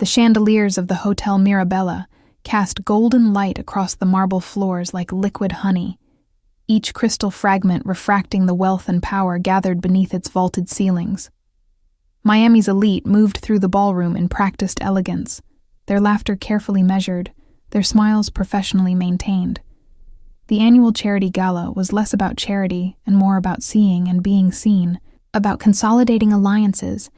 The chandeliers of the Hotel Mirabella cast golden light across the marble floors like liquid honey, each crystal fragment refracting the wealth and power gathered beneath its vaulted ceilings. Miami's elite moved through the ballroom in practiced elegance, their laughter carefully measured, their smiles professionally maintained. The annual charity gala was less about charity and more about seeing and being seen, about consolidating alliances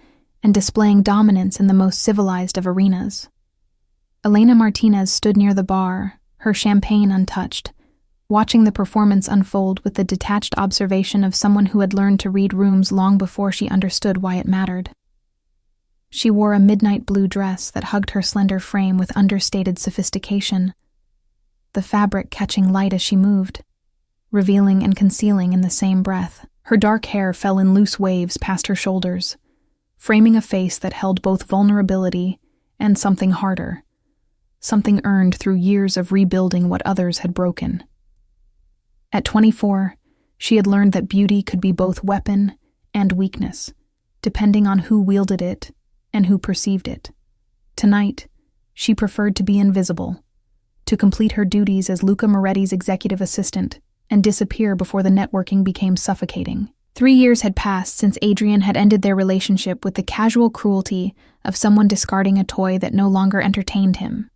and displaying dominance in the most civilized of arenas. Elena Martinez stood near the bar, her champagne untouched, watching the performance unfold with the detached observation of someone who had learned to read rooms long before she understood why it mattered. She wore a midnight blue dress that hugged her slender frame with understated sophistication, the fabric catching light as she moved, revealing and concealing in the same breath. Her dark hair fell in loose waves past her shoulders, framing a face that held both vulnerability and something harder, something earned through years of rebuilding what others had broken. At 24, she had learned that beauty could be both weapon and weakness, depending on who wielded it and who perceived it. Tonight, she preferred to be invisible, to complete her duties as Luca Moretti's executive assistant and disappear before the networking became suffocating. 3 years had passed since Adrian had ended their relationship with the casual cruelty of someone discarding a toy that no longer entertained him.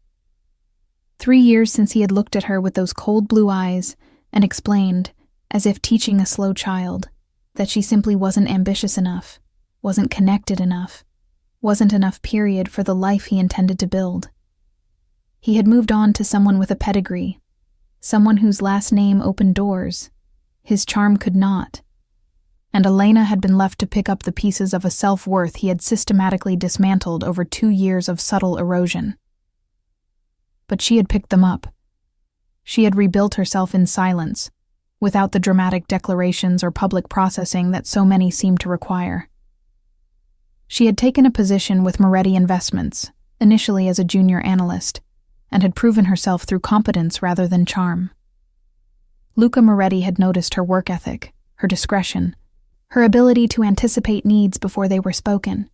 3 years since he had looked at her with those cold blue eyes and explained, as if teaching a slow child, that she simply wasn't ambitious enough, wasn't connected enough, wasn't enough period for the life he intended to build. He had moved on to someone with a pedigree, someone whose last name opened doors, his charm could not, and Elena had been left to pick up the pieces of a self-worth he had systematically dismantled over 2 years of subtle erosion. But she had picked them up. She had rebuilt herself in silence, without the dramatic declarations or public processing that so many seemed to require. She had taken a position with Moretti Investments, initially as a junior analyst, and had proven herself through competence rather than charm. Luca Moretti had noticed her work ethic, her discretion, her ability to anticipate needs before they were spoken.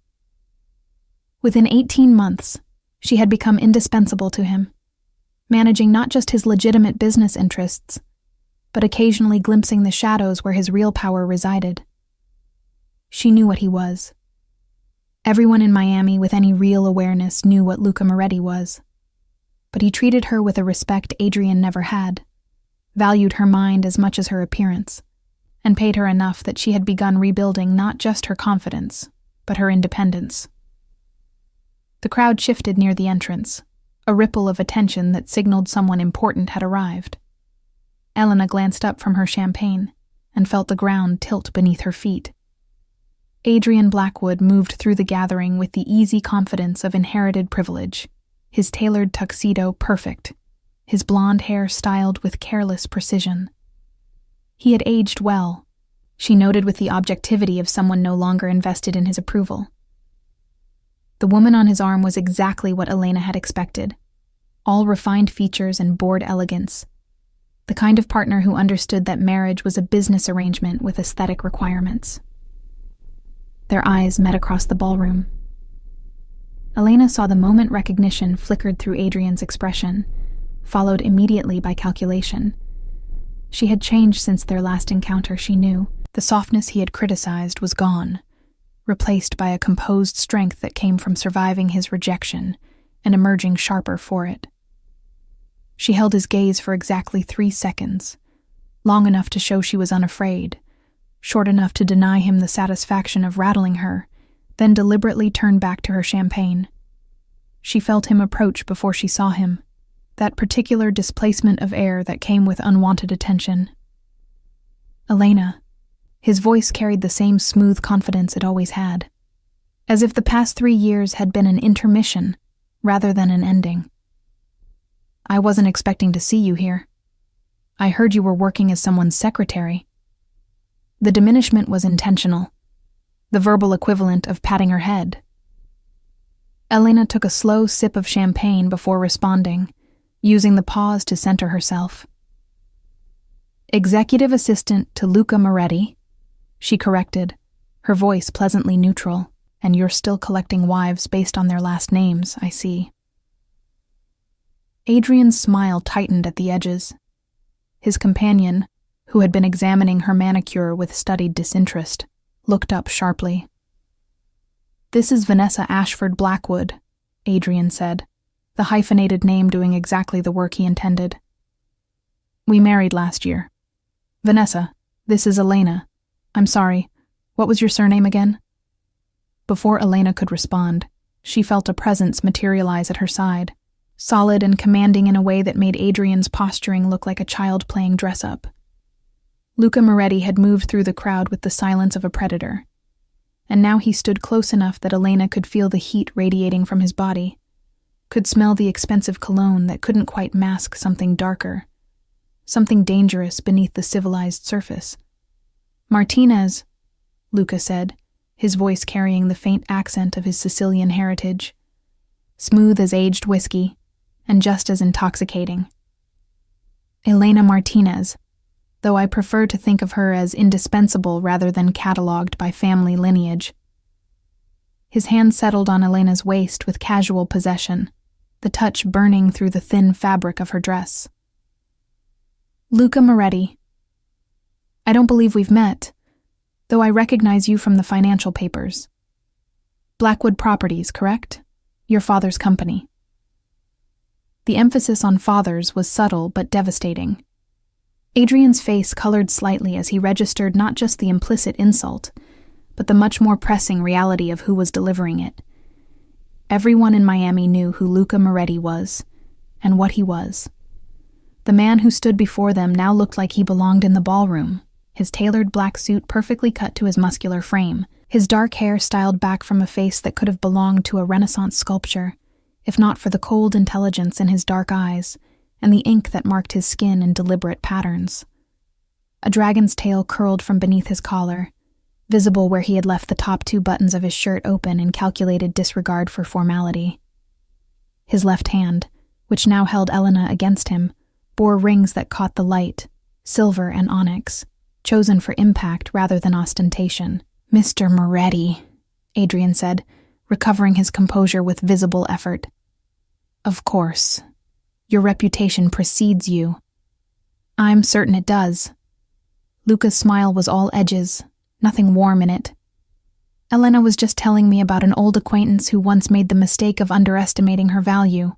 Within 18 months, she had become indispensable to him, managing not just his legitimate business interests, but occasionally glimpsing the shadows where his real power resided. She knew what he was. Everyone in Miami with any real awareness knew what Luca Moretti was. But he treated her with a respect Adrian never had, valued her mind as much as her appearance, and paid her enough that she had begun rebuilding not just her confidence, but her independence. The crowd shifted near the entrance, a ripple of attention that signaled someone important had arrived. Elena glanced up from her champagne and felt the ground tilt beneath her feet. Adrian Blackwood moved through the gathering with the easy confidence of inherited privilege, his tailored tuxedo perfect, his blonde hair styled with careless precision. He had aged well, she noted with the objectivity of someone no longer invested in his approval. The woman on his arm was exactly what Elena had expected, all refined features and bored elegance, the kind of partner who understood that marriage was a business arrangement with aesthetic requirements. Their eyes met across the ballroom. Elena saw the moment recognition flickered through Adrian's expression, followed immediately by calculation. She had changed since their last encounter, she knew. The softness he had criticized was gone, replaced by a composed strength that came from surviving his rejection and emerging sharper for it. She held his gaze for exactly 3 seconds, long enough to show she was unafraid, short enough to deny him the satisfaction of rattling her, then deliberately turned back to her champagne. She felt him approach before she saw him, that particular displacement of air that came with unwanted attention. Elena. His voice carried the same smooth confidence it always had, as if the past 3 years had been an intermission rather than an ending. I wasn't expecting to see you here. I heard you were working as someone's secretary. The diminishment was intentional, the verbal equivalent of patting her head. Elena took a slow sip of champagne before responding, using the pause to center herself. Executive assistant to Luca Moretti, she corrected, her voice pleasantly neutral. And you're still collecting wives based on their last names, I see. Adrian's smile tightened at the edges. His companion, who had been examining her manicure with studied disinterest, looked up sharply. "This is Vanessa Ashford Blackwood," Adrian said, the hyphenated name doing exactly the work he intended. "We married last year. Vanessa, this is Elena. I'm sorry, what was your surname again?" Before Elena could respond, she felt a presence materialize at her side, solid and commanding in a way that made Adrian's posturing look like a child playing dress-up. Luca Moretti had moved through the crowd with the silence of a predator, and now he stood close enough that Elena could feel the heat radiating from his body, could smell the expensive cologne that couldn't quite mask something darker, something dangerous beneath the civilized surface. "Martinez," Luca said, his voice carrying the faint accent of his Sicilian heritage, smooth as aged whiskey, and just as intoxicating. "Elena Martinez, though I prefer to think of her as indispensable rather than catalogued by family lineage." His hand settled on Elena's waist with casual possession, the touch burning through the thin fabric of her dress. "Luca Moretti. I don't believe we've met, though I recognize you from the financial papers. Blackwood Properties, correct? Your father's company." The emphasis on father's was subtle but devastating. Adrian's face colored slightly as he registered not just the implicit insult, but the much more pressing reality of who was delivering it. Everyone in Miami knew who Luca Moretti was, and what he was. The man who stood before them now looked like he belonged in the ballroom, his tailored black suit perfectly cut to his muscular frame, his dark hair styled back from a face that could have belonged to a Renaissance sculpture, if not for the cold intelligence in his dark eyes and the ink that marked his skin in deliberate patterns. A dragon's tail curled from beneath his collar, visible where he had left the top 2 buttons of his shirt open in calculated disregard for formality. His left hand, which now held Elena against him, bore rings that caught the light, silver and onyx, chosen for impact rather than ostentation. "Mr. Moretti," Adrian said, recovering his composure with visible effort. "Of course. Your reputation precedes you." "I'm certain it does." Luca's smile was all edges, nothing warm in it. "Elena was just telling me about an old acquaintance who once made the mistake of underestimating her value.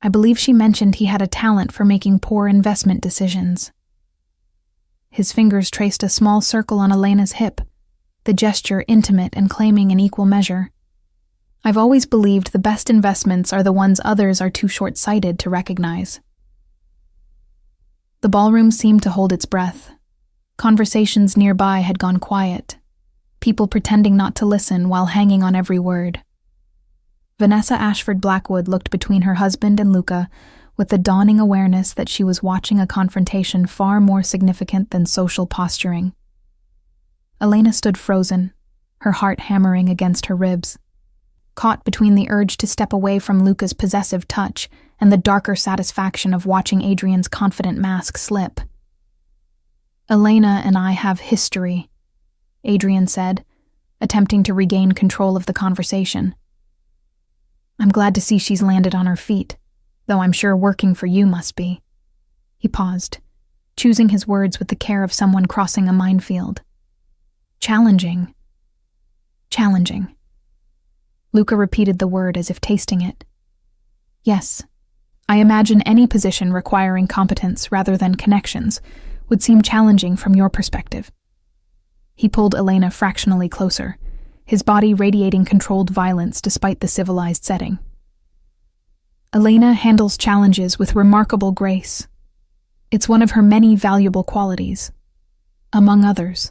I believe she mentioned he had a talent for making poor investment decisions." His fingers traced a small circle on Elena's hip, the gesture intimate and claiming an equal measure. "I've always believed the best investments are the ones others are too short-sighted to recognize." The ballroom seemed to hold its breath. Conversations nearby had gone quiet, people pretending not to listen while hanging on every word. Vanessa Ashford Blackwood looked between her husband and Luca with the dawning awareness that she was watching a confrontation far more significant than social posturing. Elena stood frozen, her heart hammering against her ribs, caught between the urge to step away from Luca's possessive touch and the darker satisfaction of watching Adrian's confident mask slip. "Elena and I have history," Adrian said, attempting to regain control of the conversation. "I'm glad to see she's landed on her feet, though I'm sure working for you must be." He paused, choosing his words with the care of someone crossing a minefield. "Challenging. Challenging." Luca repeated the word as if tasting it. "Yes, I imagine any position requiring competence rather than connections would seem challenging from your perspective." He pulled Elena fractionally closer, his body radiating controlled violence despite the civilized setting. "Elena handles challenges with remarkable grace. It's one of her many valuable qualities, among others."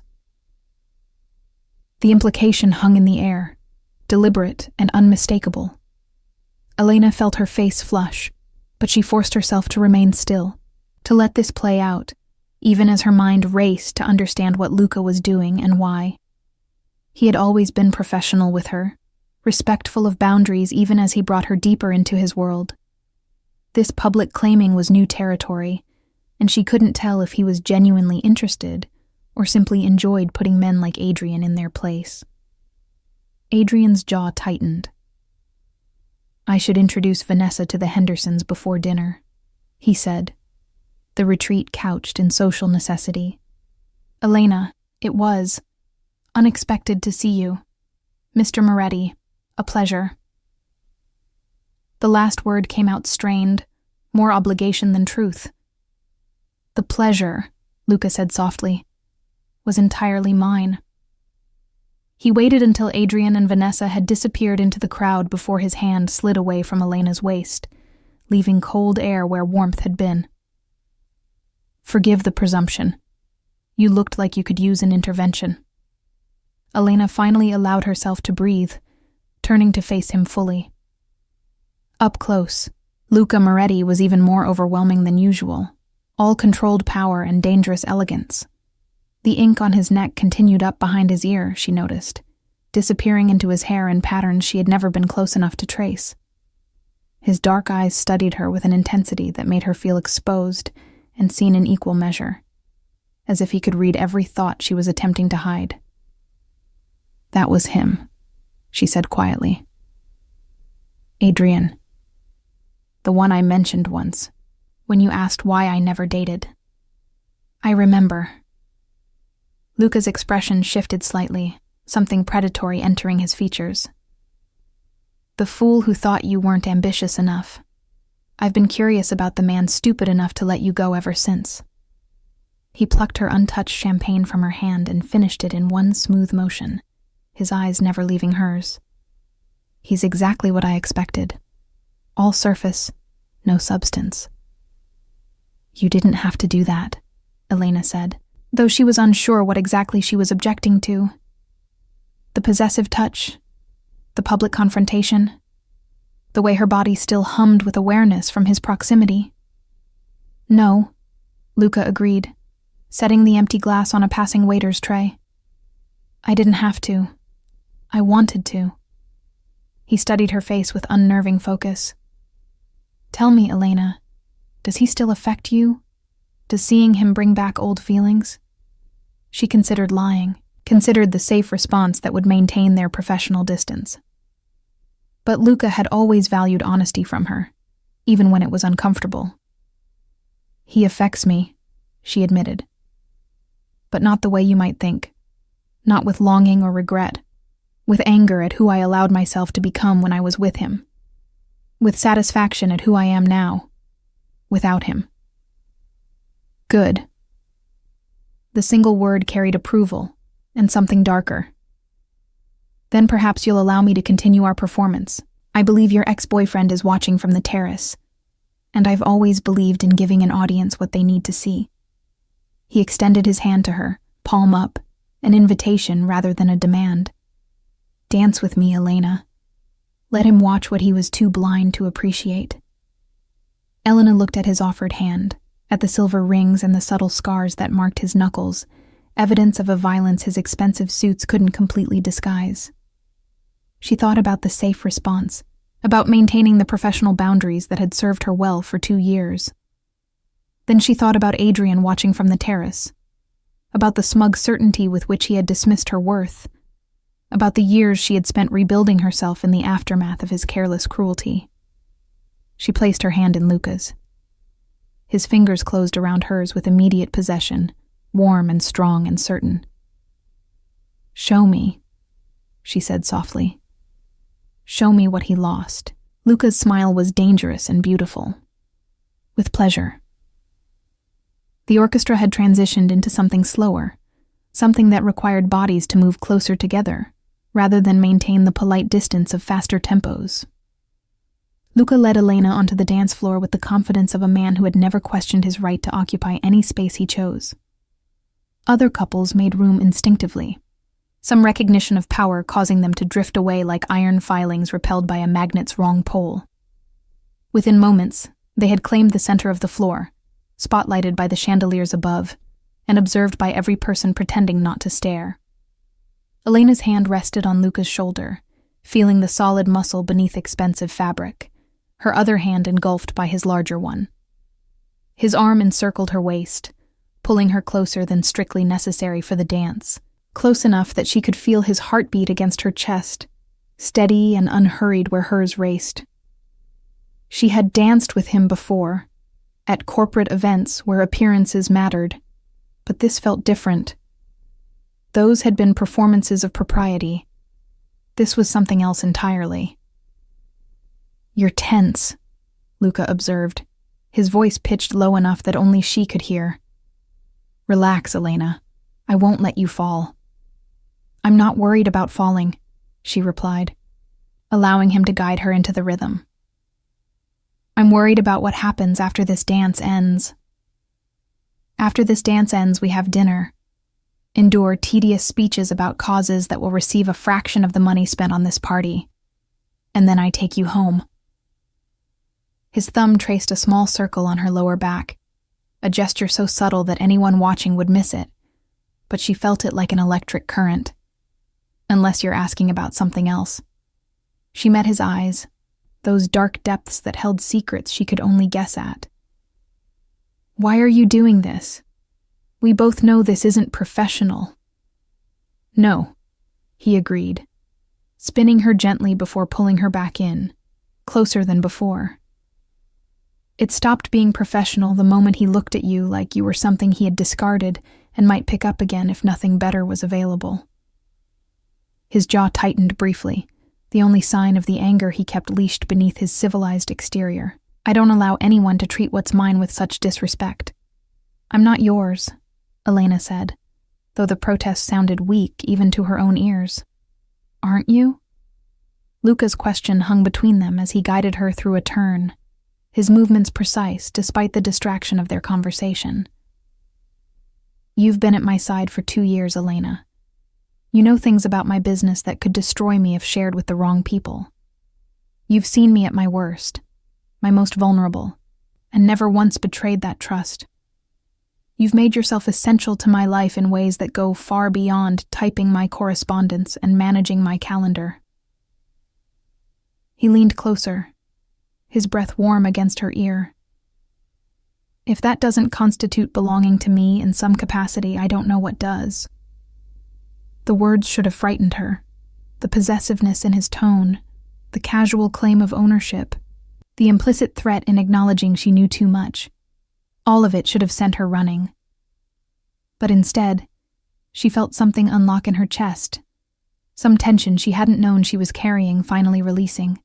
The implication hung in the air, deliberate and unmistakable. Elena felt her face flush, but she forced herself to remain still, to let this play out, even as her mind raced to understand what Luca was doing and why. He had always been professional with her, respectful of boundaries even as he brought her deeper into his world. This public claiming was new territory, and she couldn't tell if he was genuinely interested or simply enjoyed putting men like Adrian in their place. Adrian's jaw tightened. "I should introduce Vanessa to the Hendersons before dinner," he said, the retreat couched in social necessity. "Elena, it was unexpected to see you. Mr. Moretti, a pleasure." The last word came out strained, more obligation than truth. "The pleasure," Luca said softly, "was entirely mine." He waited until Adrian and Vanessa had disappeared into the crowd before his hand slid away from Elena's waist, leaving cold air where warmth had been. "Forgive the presumption. You looked like you could use an intervention." Elena finally allowed herself to breathe, turning to face him fully. Up close, Luca Moretti was even more overwhelming than usual, all controlled power and dangerous elegance. The ink on his neck continued up behind his ear, she noticed, disappearing into his hair in patterns she had never been close enough to trace. His dark eyes studied her with an intensity that made her feel exposed and seen in equal measure, as if he could read every thought she was attempting to hide. "That was him," she said quietly. "Adrian. The one I mentioned once, when you asked why I never dated." "I remember." Luca's expression shifted slightly, something predatory entering his features. "The fool who thought you weren't ambitious enough. I've been curious about the man stupid enough to let you go ever since." He plucked her untouched champagne from her hand and finished it in one smooth motion, his eyes never leaving hers. "He's exactly what I expected. All surface, no substance." "You didn't have to do that," Elena said, though she was unsure what exactly she was objecting to. The possessive touch, the public confrontation, the way her body still hummed with awareness from his proximity. "No," Luca agreed, setting the empty glass on a passing waiter's tray. "I didn't have to. I wanted to." He studied her face with unnerving focus. "Tell me, Elena, does he still affect you? Does seeing him bring back old feelings?" She considered lying, considered the safe response that would maintain their professional distance. But Luca had always valued honesty from her, even when it was uncomfortable. "He affects me," she admitted. "But not the way you might think. Not with longing or regret. With anger at who I allowed myself to become when I was with him. With satisfaction at who I am now, without him." "Good." The single word carried approval, and something darker. "Then perhaps you'll allow me to continue our performance. I believe your ex-boyfriend is watching from the terrace, and I've always believed in giving an audience what they need to see." He extended his hand to her, palm up, an invitation rather than a demand. "Dance with me, Elena." Let him watch what he was too blind to appreciate. Elena looked at his offered hand, at the silver rings and the subtle scars that marked his knuckles, evidence of a violence his expensive suits couldn't completely disguise. She thought about the safe response, about maintaining the professional boundaries that had served her well for 2 years. Then she thought about Adrian watching from the terrace, about the smug certainty with which he had dismissed her worth, about the years she had spent rebuilding herself in the aftermath of his careless cruelty. She placed her hand in Luca's. His fingers closed around hers with immediate possession, warm and strong and certain. "Show me," she said softly. "Show me what he lost." Luca's smile was dangerous and beautiful. "With pleasure." The orchestra had transitioned into something slower, something that required bodies to move closer together, rather than maintain the polite distance of faster tempos. Luca led Elena onto the dance floor with the confidence of a man who had never questioned his right to occupy any space he chose. Other couples made room instinctively, some recognition of power causing them to drift away like iron filings repelled by a magnet's wrong pole. Within moments, they had claimed the center of the floor, spotlighted by the chandeliers above, and observed by every person pretending not to stare. Elena's hand rested on Luca's shoulder, feeling the solid muscle beneath expensive fabric, her other hand engulfed by his larger one. His arm encircled her waist, pulling her closer than strictly necessary for the dance, close enough that she could feel his heartbeat against her chest steady and unhurried where hers raced. She had danced with him before, at corporate events where appearances mattered, but this felt different. Those had been performances of propriety. This was something else entirely. "You're tense," Luca observed, his voice pitched low enough that only she could hear. "Relax, Elena. I won't let you fall." "I'm not worried about falling," she replied, allowing him to guide her into the rhythm. "I'm worried about what happens after this dance ends. After this dance ends, we have dinner. Endure tedious speeches about causes that will receive a fraction of the money spent on this party. And then I take you home." His thumb traced a small circle on her lower back, a gesture so subtle that anyone watching would miss it, but she felt it like an electric current. Unless you're asking about something else. She met his eyes, those dark depths that held secrets she could only guess at. "Why are you doing this? We both know this isn't professional." "No," he agreed, spinning her gently before pulling her back in, closer than before. "It stopped being professional the moment he looked at you like you were something he had discarded and might pick up again if nothing better was available." His jaw tightened briefly, the only sign of the anger he kept leashed beneath his civilized exterior. "I don't allow anyone to treat what's mine with such disrespect." "I'm not yours," Elena said, though the protest sounded weak even to her own ears. "Aren't you?" Luca's question hung between them as he guided her through a turn, his movements precise despite the distraction of their conversation. "You've been at my side for 2 years, Elena. You know things about my business that could destroy me if shared with the wrong people. You've seen me at my worst, my most vulnerable, and never once betrayed that trust. You've made yourself essential to my life in ways that go far beyond typing my correspondence and managing my calendar." He leaned closer, his breath warm against her ear. "If that doesn't constitute belonging to me in some capacity, I don't know what does." The words should have frightened her, the possessiveness in his tone, the casual claim of ownership, the implicit threat in acknowledging she knew too much. All of it should have sent her running. But instead, she felt something unlock in her chest, some tension she hadn't known she was carrying finally releasing.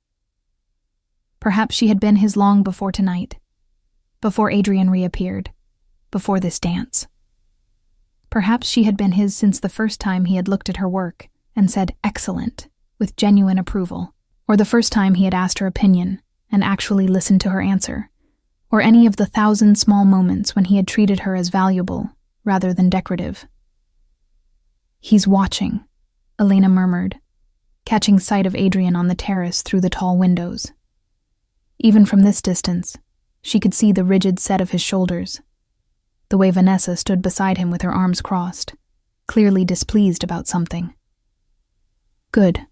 Perhaps she had been his long before tonight, before Adrian reappeared, before this dance. Perhaps she had been his since the first time he had looked at her work and said "excellent" with genuine approval, or the first time he had asked her opinion and actually listened to her answer, or any of the 1,000 small moments when he had treated her as valuable rather than decorative. "He's watching," Elena murmured, catching sight of Adrian on the terrace through the tall windows. Even from this distance, she could see the rigid set of his shoulders, the way Vanessa stood beside him with her arms crossed, clearly displeased about something. "Good."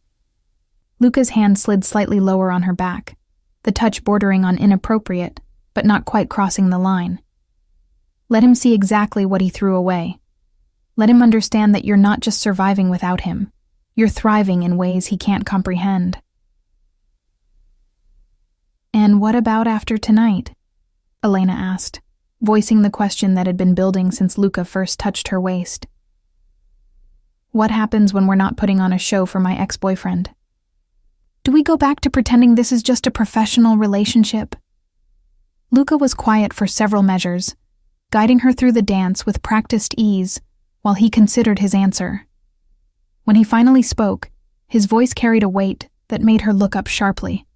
Luca's hand slid slightly lower on her back, the touch bordering on inappropriate, but not quite crossing the line. "Let him see exactly what he threw away. Let him understand that you're not just surviving without him, you're thriving in ways he can't comprehend." "And what about after tonight?" Elena asked, voicing the question that had been building since Luca first touched her waist. "What happens when we're not putting on a show for my ex-boyfriend? Do we go back to pretending this is just a professional relationship?" Luca was quiet for several measures, guiding her through the dance with practiced ease while he considered his answer. When he finally spoke, his voice carried a weight that made her look up sharply.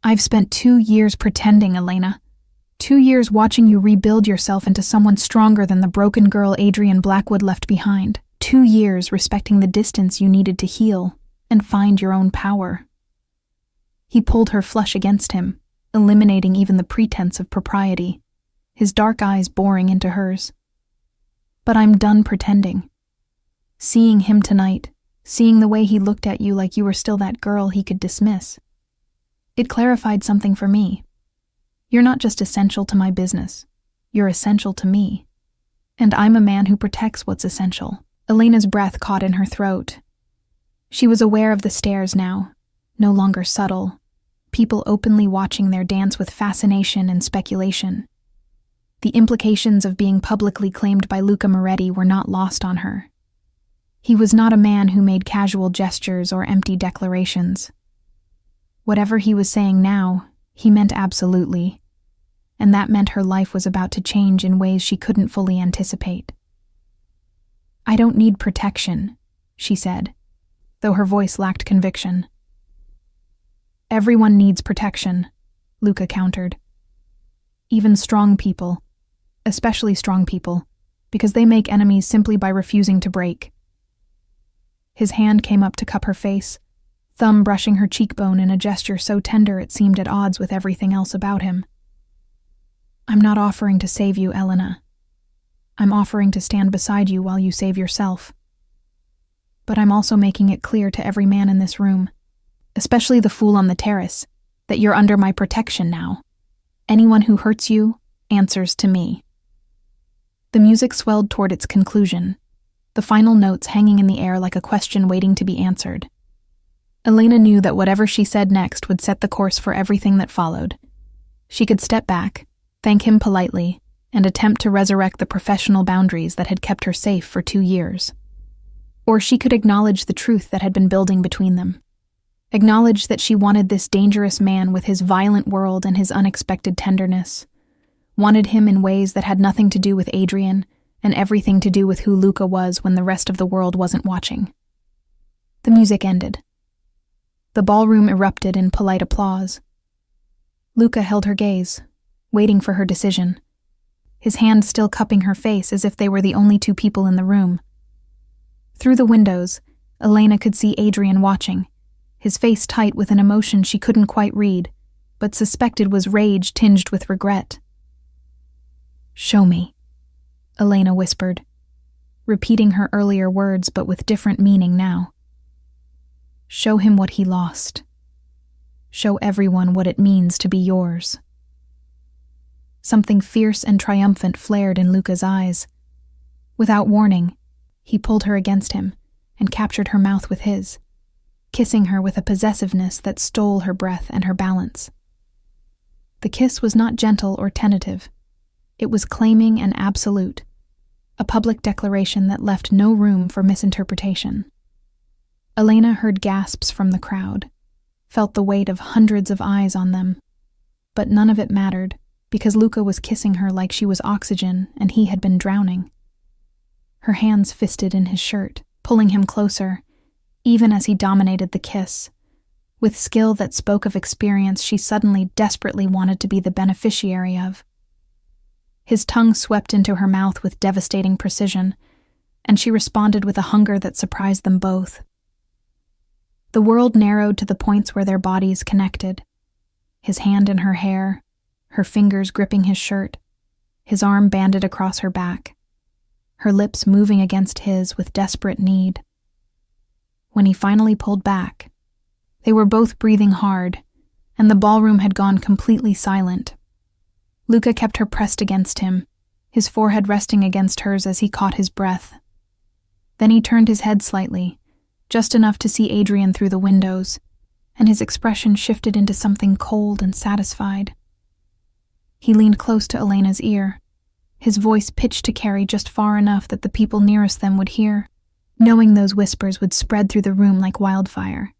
"I've spent 2 years pretending, Elena. 2 years watching you rebuild yourself into someone stronger than the broken girl Adrian Blackwood left behind. 2 years respecting the distance you needed to heal and find your own power." He pulled her flush against him, eliminating even the pretense of propriety, his dark eyes boring into hers. "But I'm done pretending. Seeing him tonight, seeing the way he looked at you like you were still that girl he could dismiss, it clarified something for me. You're not just essential to my business, you're essential to me. And I'm a man who protects what's essential." Elena's breath caught in her throat. She was aware of the stares now, no longer subtle, people openly watching their dance with fascination and speculation. The implications of being publicly claimed by Luca Moretti were not lost on her. He was not a man who made casual gestures or empty declarations. Whatever he was saying now, he meant absolutely, and that meant her life was about to change in ways she couldn't fully anticipate. "I don't need protection," she said, though her voice lacked conviction. "Everyone needs protection," Luca countered. "Even strong people, especially strong people, because they make enemies simply by refusing to break." His hand came up to cup her face, thumb brushing her cheekbone in a gesture so tender it seemed at odds with everything else about him. "I'm not offering to save you, Elena. I'm offering to stand beside you while you save yourself. But I'm also making it clear to every man in this room, especially the fool on the terrace, that you're under my protection now. Anyone who hurts you answers to me." The music swelled toward its conclusion, the final notes hanging in the air like a question waiting to be answered. Elena knew that whatever she said next would set the course for everything that followed. She could step back, thank him politely, and attempt to resurrect the professional boundaries that had kept her safe for 2 years. Or she could acknowledge the truth that had been building between them. Acknowledge that she wanted this dangerous man with his violent world and his unexpected tenderness. Wanted him in ways that had nothing to do with Adrian and everything to do with who Luca was when the rest of the world wasn't watching. The music ended. The ballroom erupted in polite applause. Luca held her gaze, waiting for her decision, his hand still cupping her face as if they were the only 2 people in the room. Through the windows, Elena could see Adrian watching, his face tight with an emotion she couldn't quite read, but suspected was rage tinged with regret. "Show me," Elena whispered, repeating her earlier words but with different meaning now. "Show him what he lost. Show everyone what it means to be yours." Something fierce and triumphant flared in Luca's eyes. Without warning, he pulled her against him and captured her mouth with his, kissing her with a possessiveness that stole her breath and her balance. The kiss was not gentle or tentative. It was claiming and absolute, a public declaration that left no room for misinterpretation. Elena heard gasps from the crowd, felt the weight of hundreds of eyes on them, but none of it mattered because Luca was kissing her like she was oxygen and he had been drowning. Her hands fisted in his shirt, pulling him closer, even as he dominated the kiss. With skill that spoke of experience she suddenly desperately wanted to be the beneficiary of. His tongue swept into her mouth with devastating precision, and she responded with a hunger that surprised them both. The world narrowed to the points where their bodies connected. His hand in her hair, her fingers gripping his shirt, his arm banded across her back, her lips moving against his with desperate need. When he finally pulled back, they were both breathing hard, and the ballroom had gone completely silent. Luca kept her pressed against him, his forehead resting against hers as he caught his breath. Then he turned his head slightly, just enough to see Adrian through the windows, and his expression shifted into something cold and satisfied. He leaned close to Elena's ear, his voice pitched to carry just far enough that the people nearest them would hear, knowing those whispers would spread through the room like wildfire.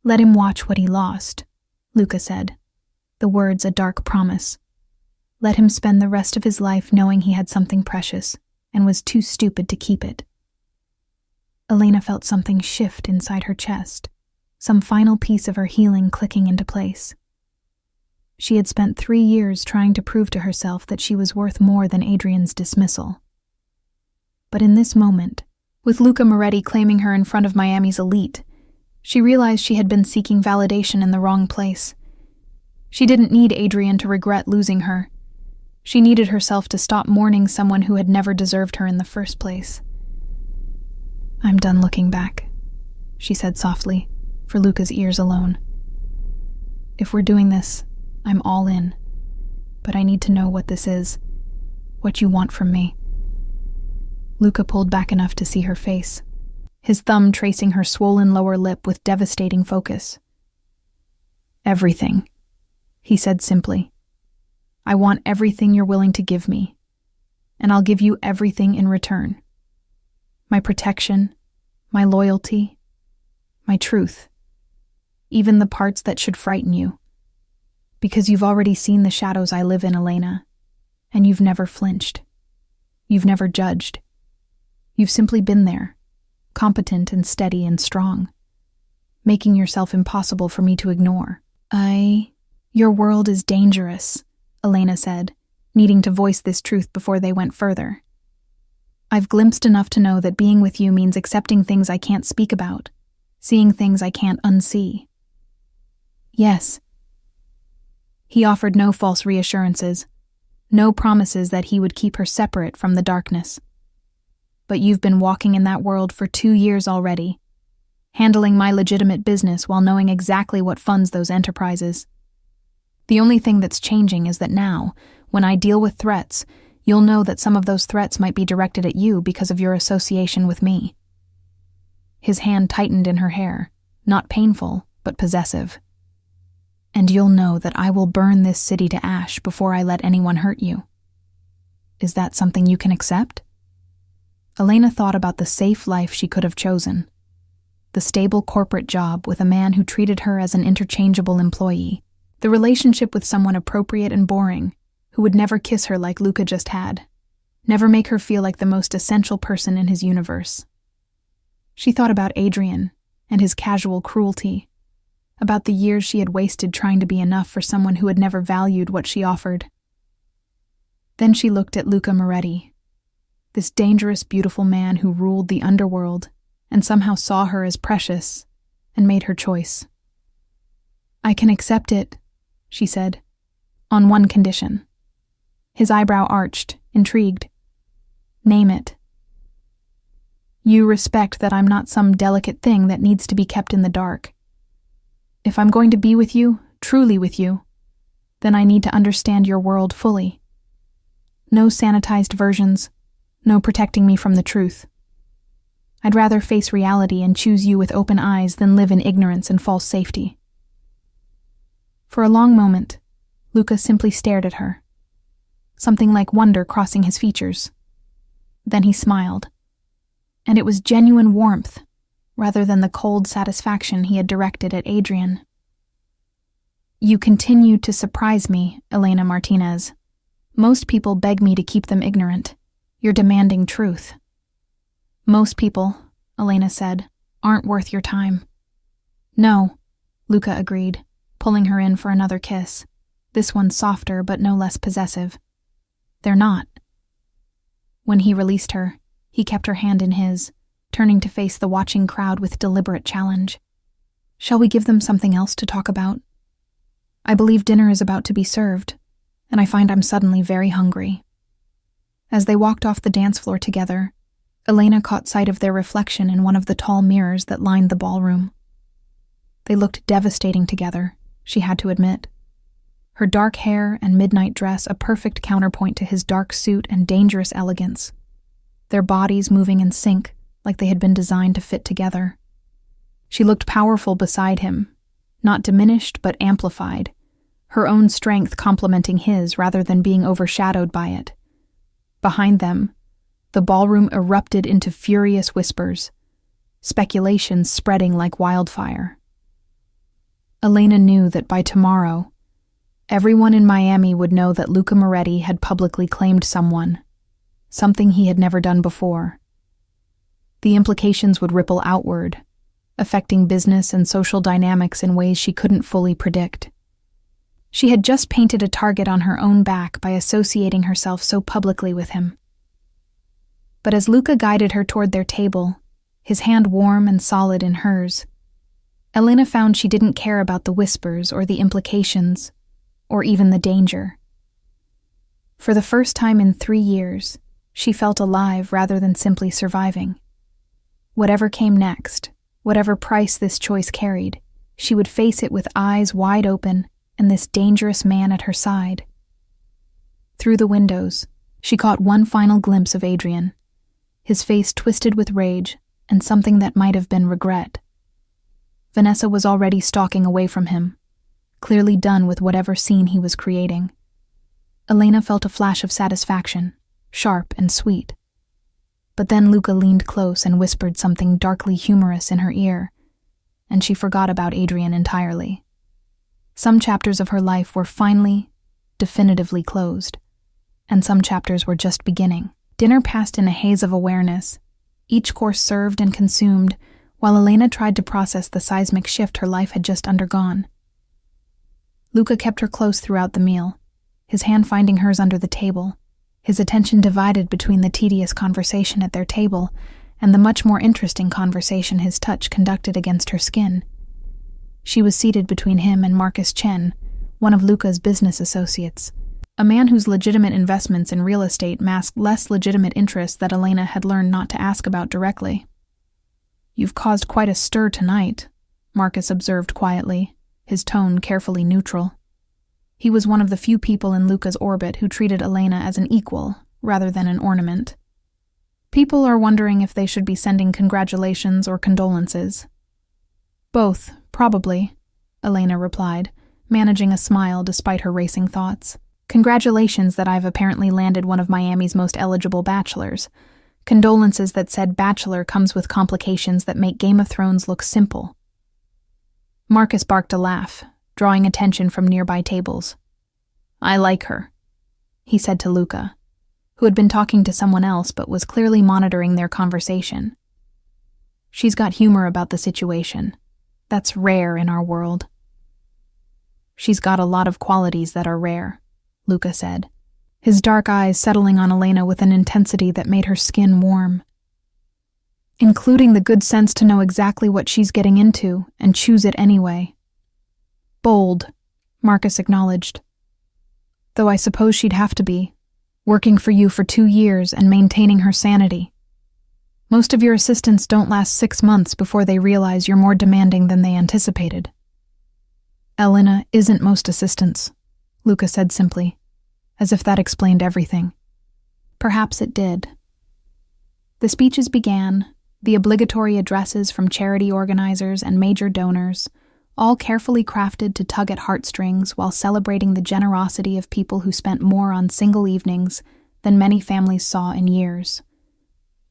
"Let him watch what he lost," Luca said, the words a dark promise. Let him spend the rest of his life knowing he had something precious and was too stupid to keep it. Elena felt something shift inside her chest, some final piece of her healing clicking into place. She had spent 3 years trying to prove to herself that she was worth more than Adrian's dismissal. But in this moment, with Luca Moretti claiming her in front of Miami's elite, she realized she had been seeking validation in the wrong place. She didn't need Adrian to regret losing her. She needed herself to stop mourning someone who had never deserved her in the first place. "I'm done looking back," she said softly, for Luca's ears alone. "If we're doing this, I'm all in. But I need to know what this is, what you want from me." Luca pulled back enough to see her face, his thumb tracing her swollen lower lip with devastating focus. "Everything," he said simply. "I want everything you're willing to give me, and I'll give you everything in return. My protection, my loyalty, my truth, even the parts that should frighten you. Because you've already seen the shadows I live in, Elena, and you've never flinched. You've never judged. You've simply been there, competent and steady and strong, making yourself impossible for me to ignore." Your world is dangerous," Elena said, needing to voice this truth before they went further. "I've glimpsed enough to know that being with you means accepting things I can't speak about, seeing things I can't unsee." "Yes." He offered no false reassurances, no promises that he would keep her separate from the darkness. "But you've been walking in that world for 2 years already, handling my legitimate business while knowing exactly what funds those enterprises. The only thing that's changing is that now, when I deal with threats, you'll know that some of those threats might be directed at you because of your association with me." His hand tightened in her hair, not painful, but possessive. "And you'll know that I will burn this city to ash before I let anyone hurt you. Is that something you can accept?" Elena thought about the safe life she could have chosen. The stable corporate job with a man who treated her as an interchangeable employee. The relationship with someone appropriate and boring, who would never kiss her like Luca just had. Never make her feel like the most essential person in his universe. She thought about Adrian and his casual cruelty, about the years she had wasted trying to be enough for someone who had never valued what she offered. Then she looked at Luca Moretti, this dangerous, beautiful man who ruled the underworld and somehow saw her as precious and made her choice. "I can accept it," she said, "on one condition." His eyebrow arched, intrigued. "Name it." "You respect that I'm not some delicate thing that needs to be kept in the dark. If I'm going to be with you, truly with you, then I need to understand your world fully. No sanitized versions, no protecting me from the truth. I'd rather face reality and choose you with open eyes than live in ignorance and false safety." For a long moment, Luca simply stared at her, something like wonder crossing his features. Then he smiled, and it was genuine warmth, rather than the cold satisfaction he had directed at Adrian. "You continue to surprise me, Elena Martinez. Most people beg me to keep them ignorant. You're demanding truth." "Most people," Elena said, "aren't worth your time." "No," Luca agreed, pulling her in for another kiss, this one softer but no less possessive. "They're not." When he released her, he kept her hand in his, turning to face the watching crowd with deliberate challenge. "Shall we give them something else to talk about? I believe dinner is about to be served, and I find I'm suddenly very hungry." As they walked off the dance floor together, Elena caught sight of their reflection in one of the tall mirrors that lined the ballroom. They looked devastating together, she had to admit. Her dark hair and midnight dress a perfect counterpoint to his dark suit and dangerous elegance. Their bodies moving in sync, like they had been designed to fit together. She looked powerful beside him, not diminished but amplified, her own strength complementing his rather than being overshadowed by it. Behind them, the ballroom erupted into furious whispers, speculations spreading like wildfire. Elena knew that by tomorrow, everyone in Miami would know that Luca Moretti had publicly claimed someone, something he had never done before. The implications would ripple outward, affecting business and social dynamics in ways she couldn't fully predict. She had just painted a target on her own back by associating herself so publicly with him. But as Luca guided her toward their table, his hand warm and solid in hers, Elena found she didn't care about the whispers or the implications, or even the danger. For the first time in 3 years, she felt alive rather than simply surviving. Whatever came next, whatever price this choice carried, she would face it with eyes wide open and this dangerous man at her side. Through the windows, she caught one final glimpse of Adrian, his face twisted with rage and something that might have been regret. Vanessa was already stalking away from him, clearly done with whatever scene he was creating. Elena felt a flash of satisfaction, sharp and sweet. But then Luca leaned close and whispered something darkly humorous in her ear, and she forgot about Adrian entirely. Some chapters of her life were finally, definitively closed, and some chapters were just beginning. Dinner passed in a haze of awareness, each course served and consumed, while Elena tried to process the seismic shift her life had just undergone. Luca kept her close throughout the meal, his hand finding hers under the table, his attention divided between the tedious conversation at their table and the much more interesting conversation his touch conducted against her skin. She was seated between him and Marcus Chen, one of Luca's business associates, a man whose legitimate investments in real estate masked less legitimate interests that Elena had learned not to ask about directly. "You've caused quite a stir tonight," Marcus observed quietly, his tone carefully neutral. He was one of the few people in Luca's orbit who treated Elena as an equal, rather than an ornament. "People are wondering if they should be sending congratulations or condolences." "Both, probably," Elena replied, managing a smile despite her racing thoughts. "Congratulations that I've apparently landed one of Miami's most eligible bachelors. Condolences that said bachelor comes with complications that make Game of Thrones look simple." Marcus barked a laugh, drawing attention from nearby tables. "I like her," he said to Luca, who had been talking to someone else but was clearly monitoring their conversation. "She's got humor about the situation. That's rare in our world." "She's got a lot of qualities that are rare," Luca said, his dark eyes settling on Elena with an intensity that made her skin warm. "Including the good sense to know exactly what she's getting into and choose it anyway." "Bold," Marcus acknowledged. "Though I suppose she'd have to be, working for you for 2 years and maintaining her sanity. Most of your assistants don't last 6 months before they realize you're more demanding than they anticipated." "Elena isn't most assistants," Luca said simply, as if that explained everything. Perhaps it did. The speeches began, the obligatory addresses from charity organizers and major donors, all carefully crafted to tug at heartstrings while celebrating the generosity of people who spent more on single evenings than many families saw in years.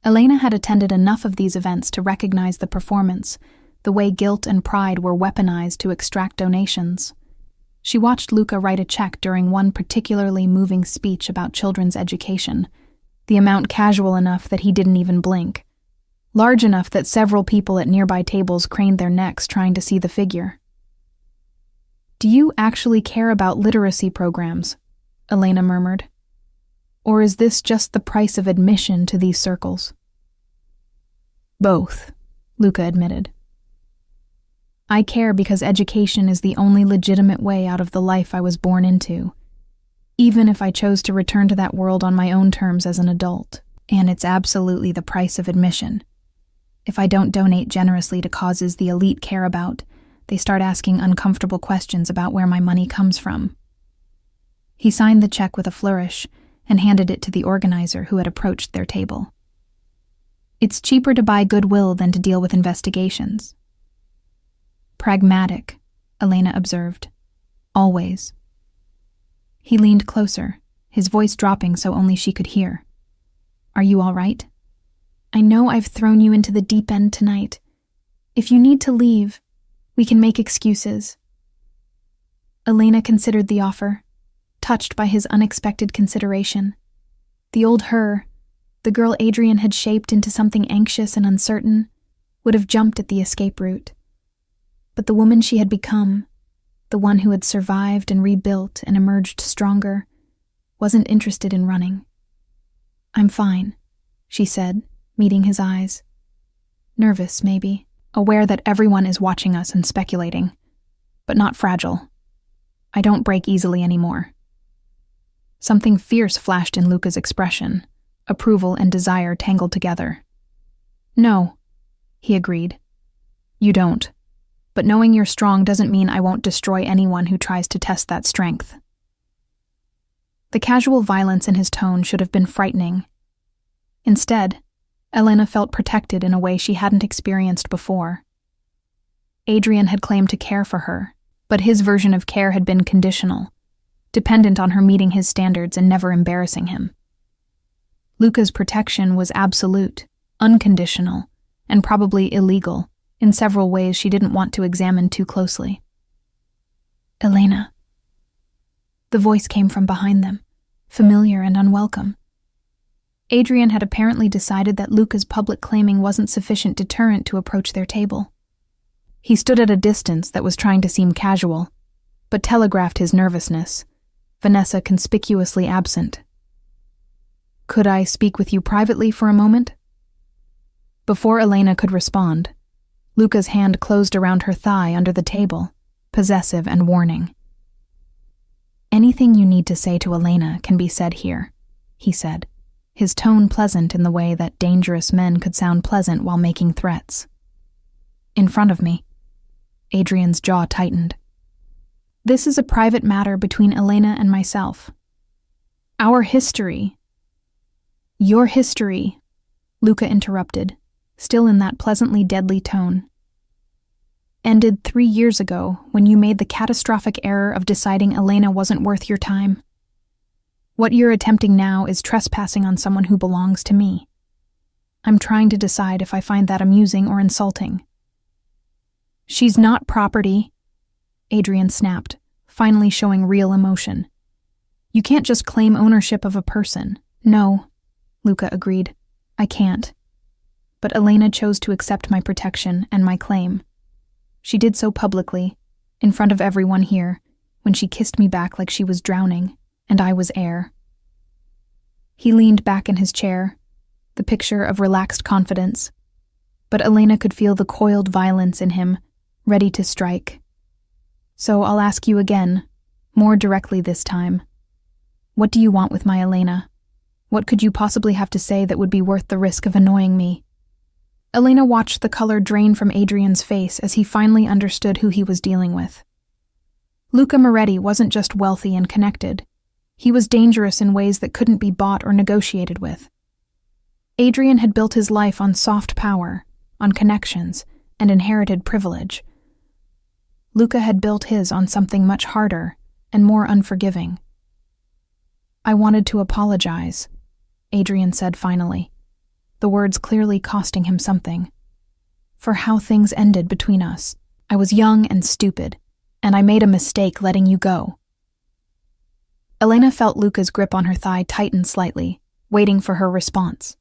Elena had attended enough of these events to recognize the performance, the way guilt and pride were weaponized to extract donations. She watched Luca write a check during one particularly moving speech about children's education, the amount casual enough that he didn't even blink, large enough that several people at nearby tables craned their necks trying to see the figure. "Do you actually care about literacy programs?" Elena murmured. "Or is this just the price of admission to these circles?" "Both," Luca admitted. "I care because education is the only legitimate way out of the life I was born into, even if I chose to return to that world on my own terms as an adult, and it's absolutely the price of admission. If I don't donate generously to causes the elite care about, they start asking uncomfortable questions about where my money comes from." He signed the check with a flourish and handed it to the organizer who had approached their table. "It's cheaper to buy goodwill than to deal with investigations." "Pragmatic," Elena observed. "Always." He leaned closer, his voice dropping so only she could hear. "Are you all right? I know I've thrown you into the deep end tonight. If you need to leave, we can make excuses." Elena considered the offer, touched by his unexpected consideration. The old her, the girl Adrian had shaped into something anxious and uncertain, would have jumped at the escape route. But the woman she had become, the one who had survived and rebuilt and emerged stronger, wasn't interested in running. "I'm fine," she said, meeting his eyes. "Nervous, maybe, aware that everyone is watching us and speculating, but not fragile. I don't break easily anymore." Something fierce flashed in Luca's expression, approval and desire tangled together. "No," he agreed. "You don't. But knowing you're strong doesn't mean I won't destroy anyone who tries to test that strength." The casual violence in his tone should have been frightening. Instead, Elena felt protected in a way she hadn't experienced before. Adrian had claimed to care for her, but his version of care had been conditional, dependent on her meeting his standards and never embarrassing him. Luca's protection was absolute, unconditional, and probably illegal, in several ways she didn't want to examine too closely. Elena. The voice came from behind them, familiar and unwelcome. Adrian had apparently decided that Luca's public claiming wasn't sufficient deterrent to approach their table. He stood at a distance that was trying to seem casual, but telegraphed his nervousness, Vanessa conspicuously absent. "Could I speak with you privately for a moment?" Before Elena could respond, Luca's hand closed around her thigh under the table, possessive and warning. "Anything you need to say to Elena can be said here," he said, his tone pleasant in the way that dangerous men could sound pleasant while making threats. "In front of me." Adrian's jaw tightened. "This is a private matter between Elena and myself. Our history—" "Your history," Luca interrupted, still in that pleasantly deadly tone, "ended 3 years ago when you made the catastrophic error of deciding Elena wasn't worth your time. What you're attempting now is trespassing on someone who belongs to me. I'm trying to decide if I find that amusing or insulting." "She's not property," Adrian snapped, finally showing real emotion. "You can't just claim ownership of a person." "No," Luca agreed. "I can't. But Elena chose to accept my protection and my claim. She did so publicly, in front of everyone here, when she kissed me back like she was drowning, and I was air." He leaned back in his chair, the picture of relaxed confidence, but Elena could feel the coiled violence in him, ready to strike. "So I'll ask you again, more directly this time. What do you want with my Elena? What could you possibly have to say that would be worth the risk of annoying me?" Elena watched the color drain from Adrian's face as he finally understood who he was dealing with. Luca Moretti wasn't just wealthy and connected. He was dangerous in ways that couldn't be bought or negotiated with. Adrian had built his life on soft power, on connections, and inherited privilege. Luca had built his on something much harder and more unforgiving. "I wanted to apologize," Adrian said finally, the words clearly costing him something. "For how things ended between us. I was young and stupid, and I made a mistake letting you go." Elena felt Luca's grip on her thigh tighten slightly, waiting for her response.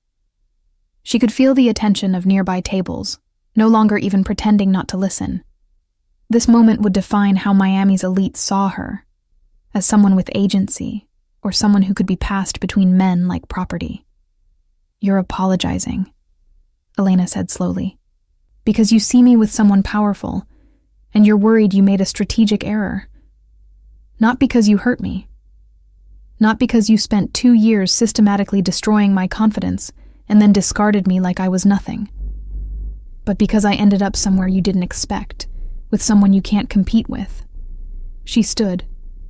She could feel the attention of nearby tables, no longer even pretending not to listen. This moment would define how Miami's elite saw her, as someone with agency, or someone who could be passed between men like property. "You're apologizing," Elena said slowly, "because you see me with someone powerful, and you're worried you made a strategic error. Not because you hurt me. Not because you spent 2 years systematically destroying my confidence and then discarded me like I was nothing. But because I ended up somewhere you didn't expect, with someone you can't compete with." She stood,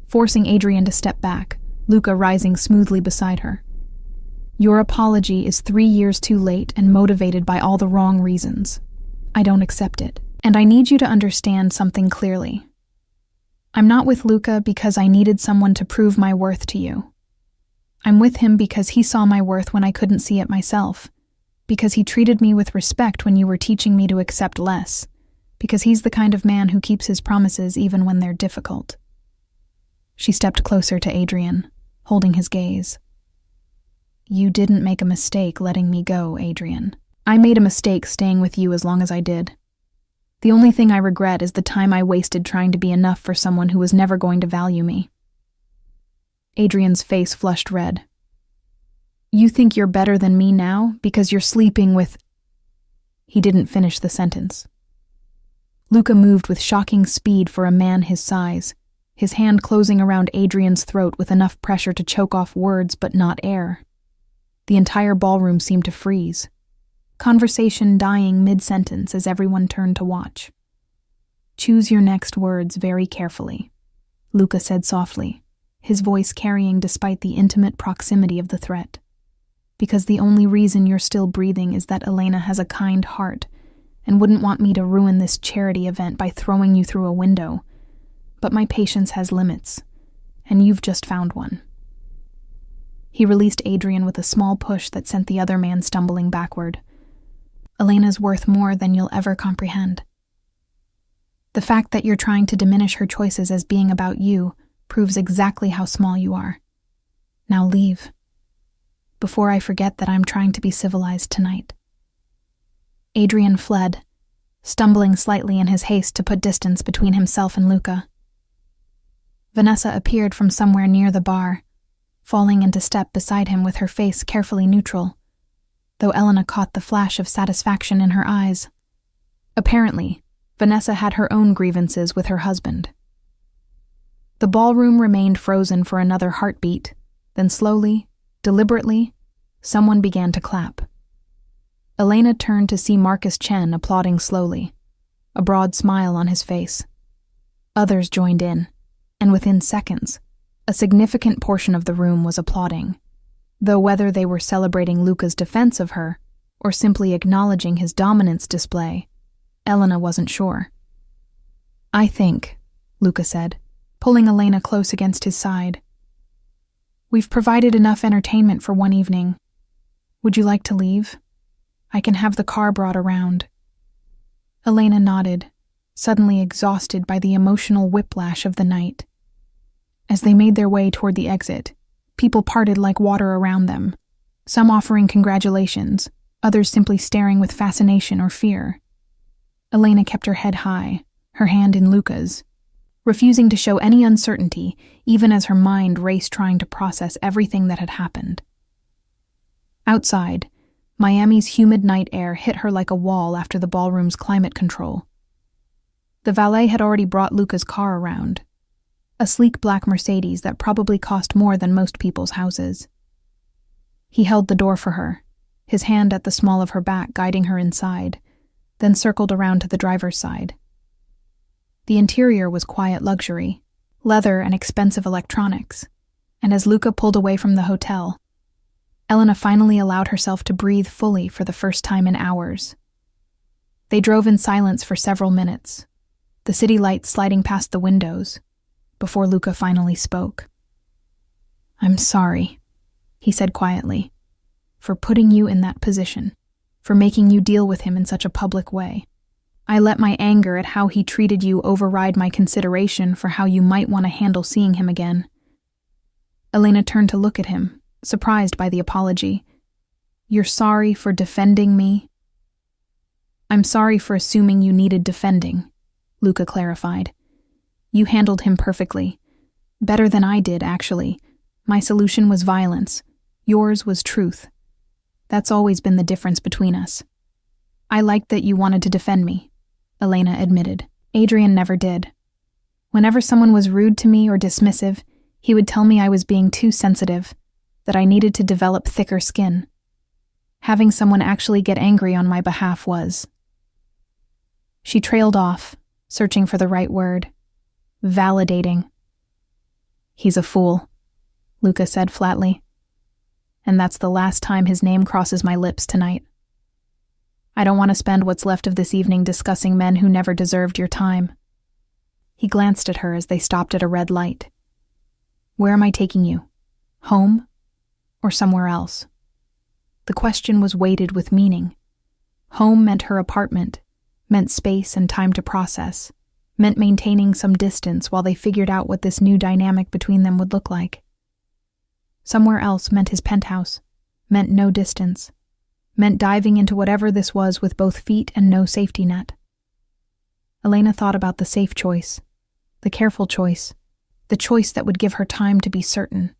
forcing Adrian to step back, Luca rising smoothly beside her. "Your apology is 3 years too late and motivated by all the wrong reasons. I don't accept it, and I need you to understand something clearly. I'm not with Luca because I needed someone to prove my worth to you. I'm with him because he saw my worth when I couldn't see it myself, because he treated me with respect when you were teaching me to accept less, because he's the kind of man who keeps his promises even when they're difficult." She stepped closer to Adrian, holding his gaze. "You didn't make a mistake letting me go, Adrian. I made a mistake staying with you as long as I did. The only thing I regret is the time I wasted trying to be enough for someone who was never going to value me." Adrian's face flushed red. "You think you're better than me now because you're sleeping with—" He didn't finish the sentence. Luca moved with shocking speed for a man his size, his hand closing around Adrian's throat with enough pressure to choke off words but not air. The entire ballroom seemed to freeze, conversation dying mid-sentence as everyone turned to watch. "Choose your next words very carefully," Luca said softly, his voice carrying despite the intimate proximity of the threat. because the only reason you're still breathing is that Elena has a kind heart and wouldn't want me to ruin this charity event by throwing you through a window. But my patience has limits, and you've just found one." He released Adrian with a small push that sent the other man stumbling backward. "Elena's worth more than you'll ever comprehend. The fact that you're trying to diminish her choices as being about you proves exactly how small you are. Now leave, before I forget that I'm trying to be civilized tonight." Adrian fled, stumbling slightly in his haste to put distance between himself and Luca. Vanessa appeared from somewhere near the bar, falling into step beside him with her face carefully neutral, though Elena caught the flash of satisfaction in her eyes. Apparently, Vanessa had her own grievances with her husband. The ballroom remained frozen for another heartbeat, then slowly, deliberately, someone began to clap. Elena turned to see Marcus Chen applauding slowly, a broad smile on his face. Others joined in, and within seconds, a significant portion of the room was applauding, though whether they were celebrating Luca's defense of her or simply acknowledging his dominance display, Elena wasn't sure. "I think," Luca said, pulling Elena close against his side, "we've provided enough entertainment for one evening. Would you like to leave? I can have the car brought around." Elena nodded, suddenly exhausted by the emotional whiplash of the night. As they made their way toward the exit, people parted like water around them, some offering congratulations, others simply staring with fascination or fear. Elena kept her head high, her hand in Luca's, refusing to show any uncertainty, even as her mind raced trying to process everything that had happened. Outside, Miami's humid night air hit her like a wall after the ballroom's climate control. The valet had already brought Luca's car around, a sleek black Mercedes that probably cost more than most people's houses. He held the door for her, his hand at the small of her back guiding her inside, then circled around to the driver's side. The interior was quiet luxury, leather and expensive electronics, and as Luca pulled away from the hotel, Elena finally allowed herself to breathe fully for the first time in hours. They drove in silence for several minutes, the city lights sliding past the windows, before Luca finally spoke. "I'm sorry," he said quietly, "for putting you in that position, for making you deal with him in such a public way. I let my anger at how he treated you override my consideration for how you might want to handle seeing him again." Elena turned to look at him, surprised by the apology. "You're sorry for defending me?" "I'm sorry for assuming you needed defending," Luca clarified. "You handled him perfectly. Better than I did, actually. My solution was violence. Yours was truth. That's always been the difference between us." "I liked that you wanted to defend me," Elena admitted. "Adrian never did. Whenever someone was rude to me or dismissive, he would tell me I was being too sensitive, that I needed to develop thicker skin. Having someone actually get angry on my behalf was..." She trailed off, searching for the right word. "Validating." "He's a fool," Luca said flatly. "And that's the last time his name crosses my lips tonight. I don't want to spend what's left of this evening discussing men who never deserved your time." He glanced at her as they stopped at a red light. "Where am I taking you? Home? Or somewhere else?" The question was weighted with meaning. Home meant her apartment, meant space and time to process, meant maintaining some distance while they figured out what this new dynamic between them would look like. Somewhere else meant his penthouse, meant no distance, meant diving into whatever this was with both feet and no safety net. Elena thought about the safe choice, the careful choice, the choice that would give her time to be certain.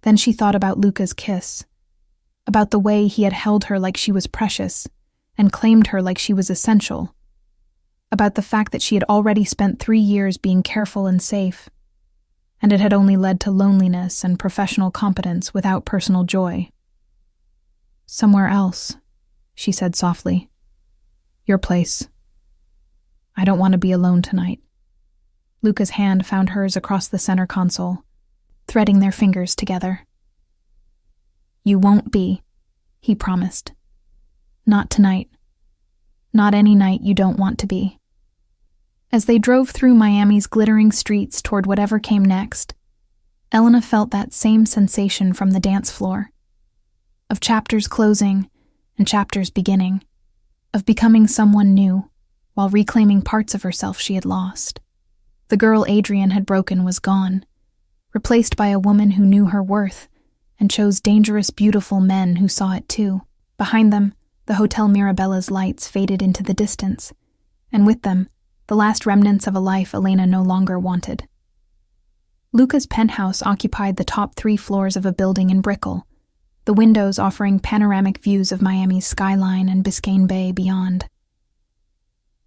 Then she thought about Luca's kiss, about the way he had held her like she was precious and claimed her like she was essential, about the fact that she had already spent 3 years being careful and safe, and it had only led to loneliness and professional competence without personal joy. "Somewhere else," she said softly. "Your place. I don't want to be alone tonight." Luca's hand found hers across the center console, threading their fingers together. "You won't be," he promised. "Not tonight. Not any night you don't want to be." As they drove through Miami's glittering streets toward whatever came next, Elena felt that same sensation from the dance floor, of chapters closing and chapters beginning, of becoming someone new while reclaiming parts of herself she had lost. The girl Adrian had broken was gone, replaced by a woman who knew her worth and chose dangerous, beautiful men who saw it too. Behind them, the Hotel Mirabella's lights faded into the distance, and with them, the last remnants of a life Elena no longer wanted. Luca's penthouse occupied the top 3 floors of a building in Brickell, the windows offering panoramic views of Miami's skyline and Biscayne Bay beyond.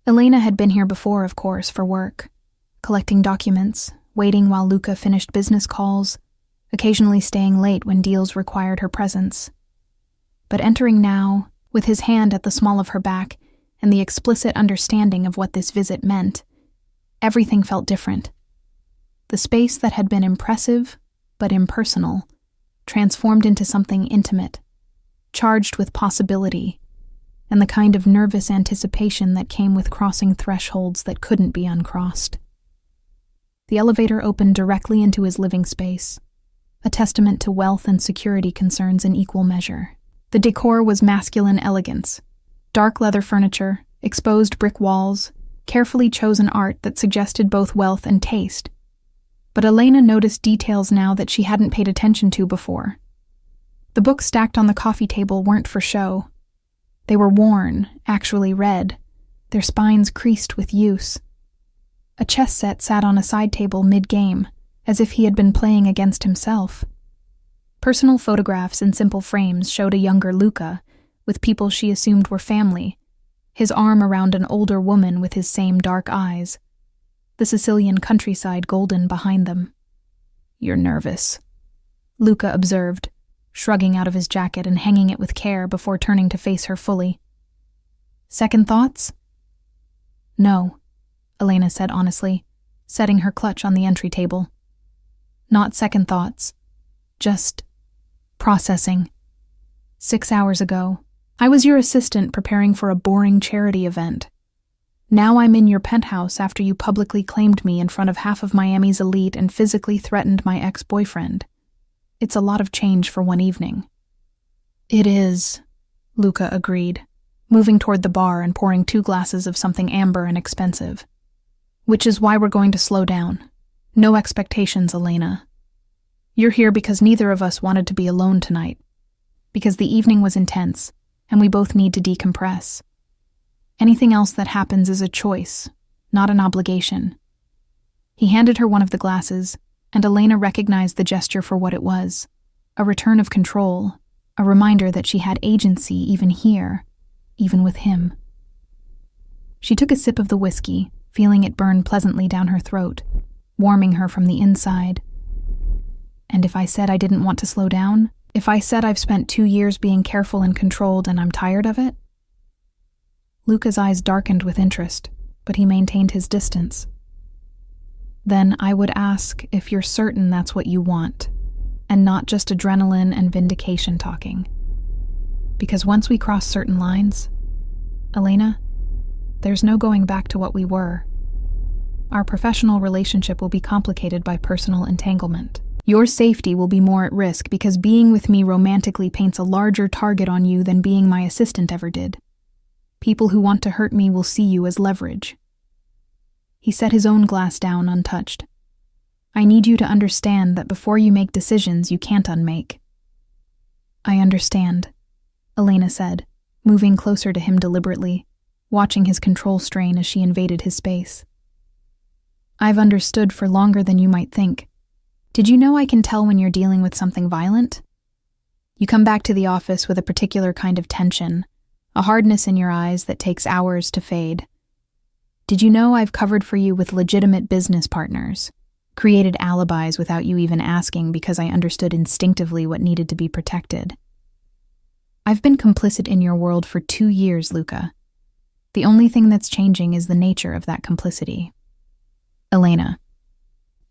Elena had been here before, of course, for work, collecting documents, waiting while Luca finished business calls, occasionally staying late when deals required her presence. But entering now, with his hand at the small of her back and the explicit understanding of what this visit meant, everything felt different. The space that had been impressive but impersonal transformed into something intimate, charged with possibility, and the kind of nervous anticipation that came with crossing thresholds that couldn't be uncrossed. The elevator opened directly into his living space, a testament to wealth and security concerns in equal measure. The decor was masculine elegance: dark leather furniture, exposed brick walls, carefully chosen art that suggested both wealth and taste. But Elena noticed details now that she hadn't paid attention to before. The books stacked on the coffee table weren't for show. They were worn, actually read, their spines creased with use. A chess set sat on a side table mid-game, as if he had been playing against himself. Personal photographs in simple frames showed a younger Luca, with people she assumed were family, his arm around an older woman with his same dark eyes, the Sicilian countryside golden behind them. "You're nervous," Luca observed, shrugging out of his jacket and hanging it with care before turning to face her fully. "Second thoughts?" "No," Elena said honestly, setting her clutch on the entry table. "Not second thoughts. Just processing. 6 hours ago, I was your assistant preparing for a boring charity event. Now I'm in your penthouse after you publicly claimed me in front of half of Miami's elite and physically threatened my ex-boyfriend. It's a lot of change for one evening." "It is," Luca agreed, moving toward the bar and pouring 2 glasses of something amber and expensive. "Which is why we're going to slow down. No expectations, Elena. You're here because neither of us wanted to be alone tonight, because the evening was intense, and we both need to decompress. Anything else that happens is a choice, not an obligation." He handed her one of the glasses, and Elena recognized the gesture for what it was: a return of control, a reminder that she had agency even here, even with him. She took a sip of the whiskey, feeling it burn pleasantly down her throat, warming her from the inside. "And if I said I didn't want to slow down? If I said I've spent 2 years being careful and controlled and I'm tired of it?" Luca's eyes darkened with interest, but he maintained his distance. "Then I would ask if you're certain that's what you want, and not just adrenaline and vindication talking. Because once we cross certain lines, Elena, there's no going back to what we were. Our professional relationship will be complicated by personal entanglement. Your safety will be more at risk because being with me romantically paints a larger target on you than being my assistant ever did. People who want to hurt me will see you as leverage." He set his own glass down untouched. "I need you to understand that before you make decisions you can't unmake." "I understand," Elena said, moving closer to him deliberately, watching his control strain as she invaded his space. "I've understood for longer than you might think. Did you know I can tell when you're dealing with something violent? You come back to the office with a particular kind of tension, a hardness in your eyes that takes hours to fade. Did you know I've covered for you with legitimate business partners, created alibis without you even asking because I understood instinctively what needed to be protected? I've been complicit in your world for 2 years, Luca. The only thing that's changing is the nature of that complicity." "Elena."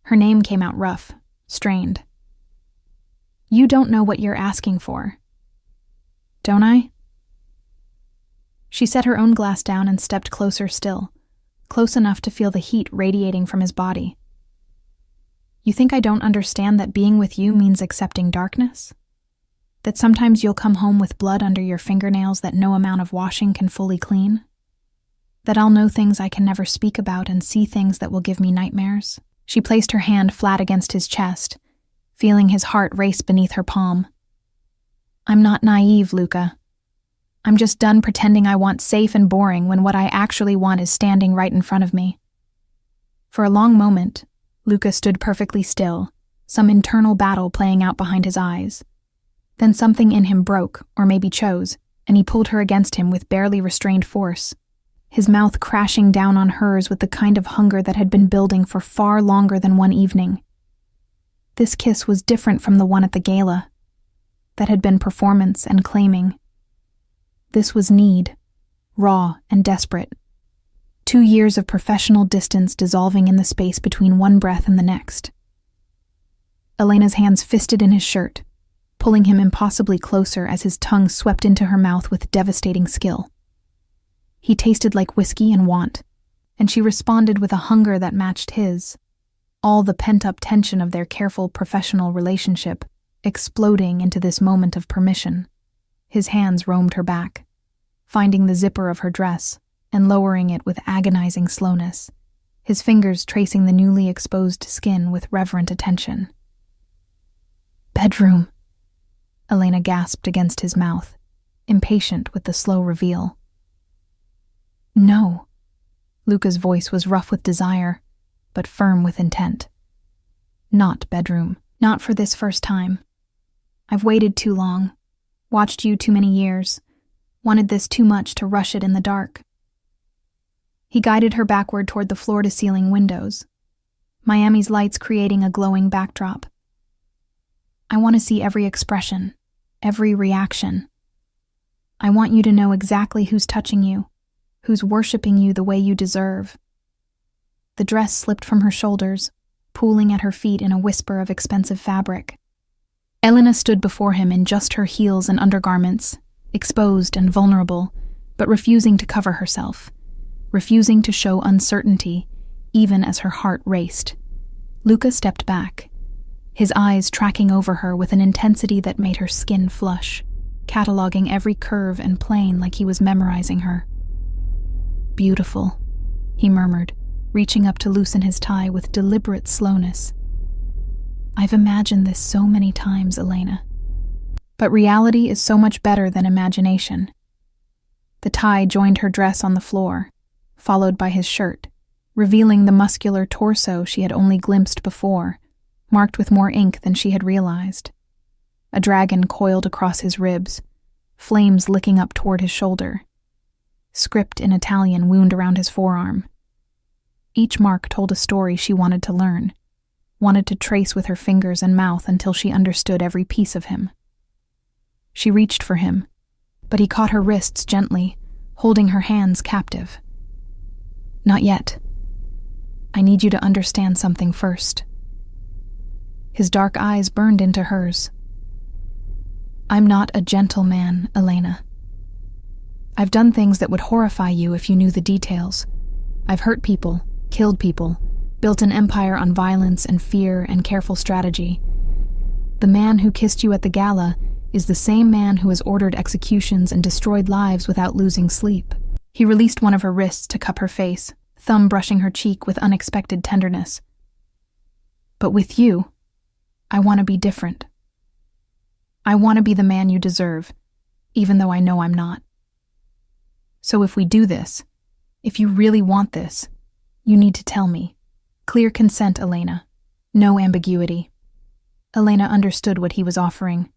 Her name came out rough, strained. You don't know what you're asking for. Don't I? She set her own glass down and stepped closer still, close enough to feel the heat radiating from his body. You think I don't understand that being with you means accepting darkness? That sometimes you'll come home with blood under your fingernails that no amount of washing can fully clean? That I'll know things I can never speak about and see things that will give me nightmares? She placed her hand flat against his chest, feeling his heart race beneath her palm. I'm not naive, Luca. I'm just done pretending I want safe and boring when what I actually want is standing right in front of me. For a long moment, Luca stood perfectly still, some internal battle playing out behind his eyes. Then something in him broke, or maybe chose, and he pulled her against him with barely restrained force, his mouth crashing down on hers with the kind of hunger that had been building for far longer than one evening. This kiss was different from the one at the gala, that had been performance and claiming. This was need, raw and desperate. 2 years of professional distance dissolving in the space between one breath and the next. Elena's hands fisted in his shirt, pulling him impossibly closer as his tongue swept into her mouth with devastating skill. He tasted like whiskey and want, and she responded with a hunger that matched his, all the pent-up tension of their careful professional relationship exploding into this moment of permission. His hands roamed her back, finding the zipper of her dress and lowering it with agonizing slowness, his fingers tracing the newly exposed skin with reverent attention. Bedroom, Elena gasped against his mouth, impatient with the slow reveal. No. Luca's voice was rough with desire, but firm with intent. Not bedroom. Not for this first time. I've waited too long, watched you too many years, wanted this too much to rush it in the dark. He guided her backward toward the floor-to-ceiling windows, Miami's lights creating a glowing backdrop. I want to see every expression, every reaction. I want you to know exactly who's touching you, who's worshiping you the way you deserve. The dress slipped from her shoulders, pooling at her feet in a whisper of expensive fabric. Elena stood before him in just her heels and undergarments, exposed and vulnerable, but refusing to cover herself, refusing to show uncertainty, even as her heart raced. Luca stepped back, his eyes tracking over her with an intensity that made her skin flush, cataloging every curve and plane like he was memorizing her. Beautiful, he murmured, reaching up to loosen his tie with deliberate slowness. I've imagined this so many times, Elena. But reality is so much better than imagination. The tie joined her dress on the floor, followed by his shirt, revealing the muscular torso she had only glimpsed before, marked with more ink than she had realized. A dragon coiled across his ribs, flames licking up toward his shoulder. Script in Italian wound around his forearm. Each mark told a story she wanted to learn, wanted to trace with her fingers and mouth until she understood every piece of him. She reached for him, but he caught her wrists gently, holding her hands captive. Not yet. I need you to understand something first. His dark eyes burned into hers. I'm not a gentleman, Elena. I've done things that would horrify you if you knew the details. I've hurt people, killed people, built an empire on violence and fear and careful strategy. The man who kissed you at the gala is the same man who has ordered executions and destroyed lives without losing sleep. He released one of her wrists to cup her face, thumb brushing her cheek with unexpected tenderness. But with you, I want to be different. I want to be the man you deserve, even though I know I'm not. So if we do this, if you really want this, you need to tell me. Clear consent, Elena. No ambiguity. Elena understood what he was offering.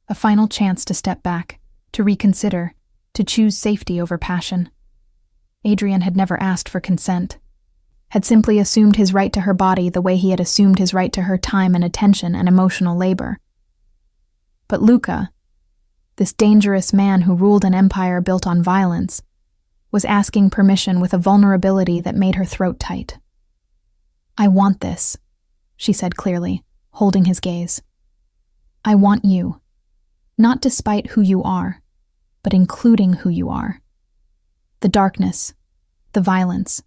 A final chance to step back, to reconsider, to choose safety over passion. Adrian had never asked for consent, had simply assumed his right to her body the way he had assumed his right to her time and attention and emotional labor. But Luca, this dangerous man who ruled an empire built on violence, was asking permission with a vulnerability that made her throat tight. I want this, she said clearly, holding his gaze. I want you, not despite who you are, but including who you are. The darkness, the violence,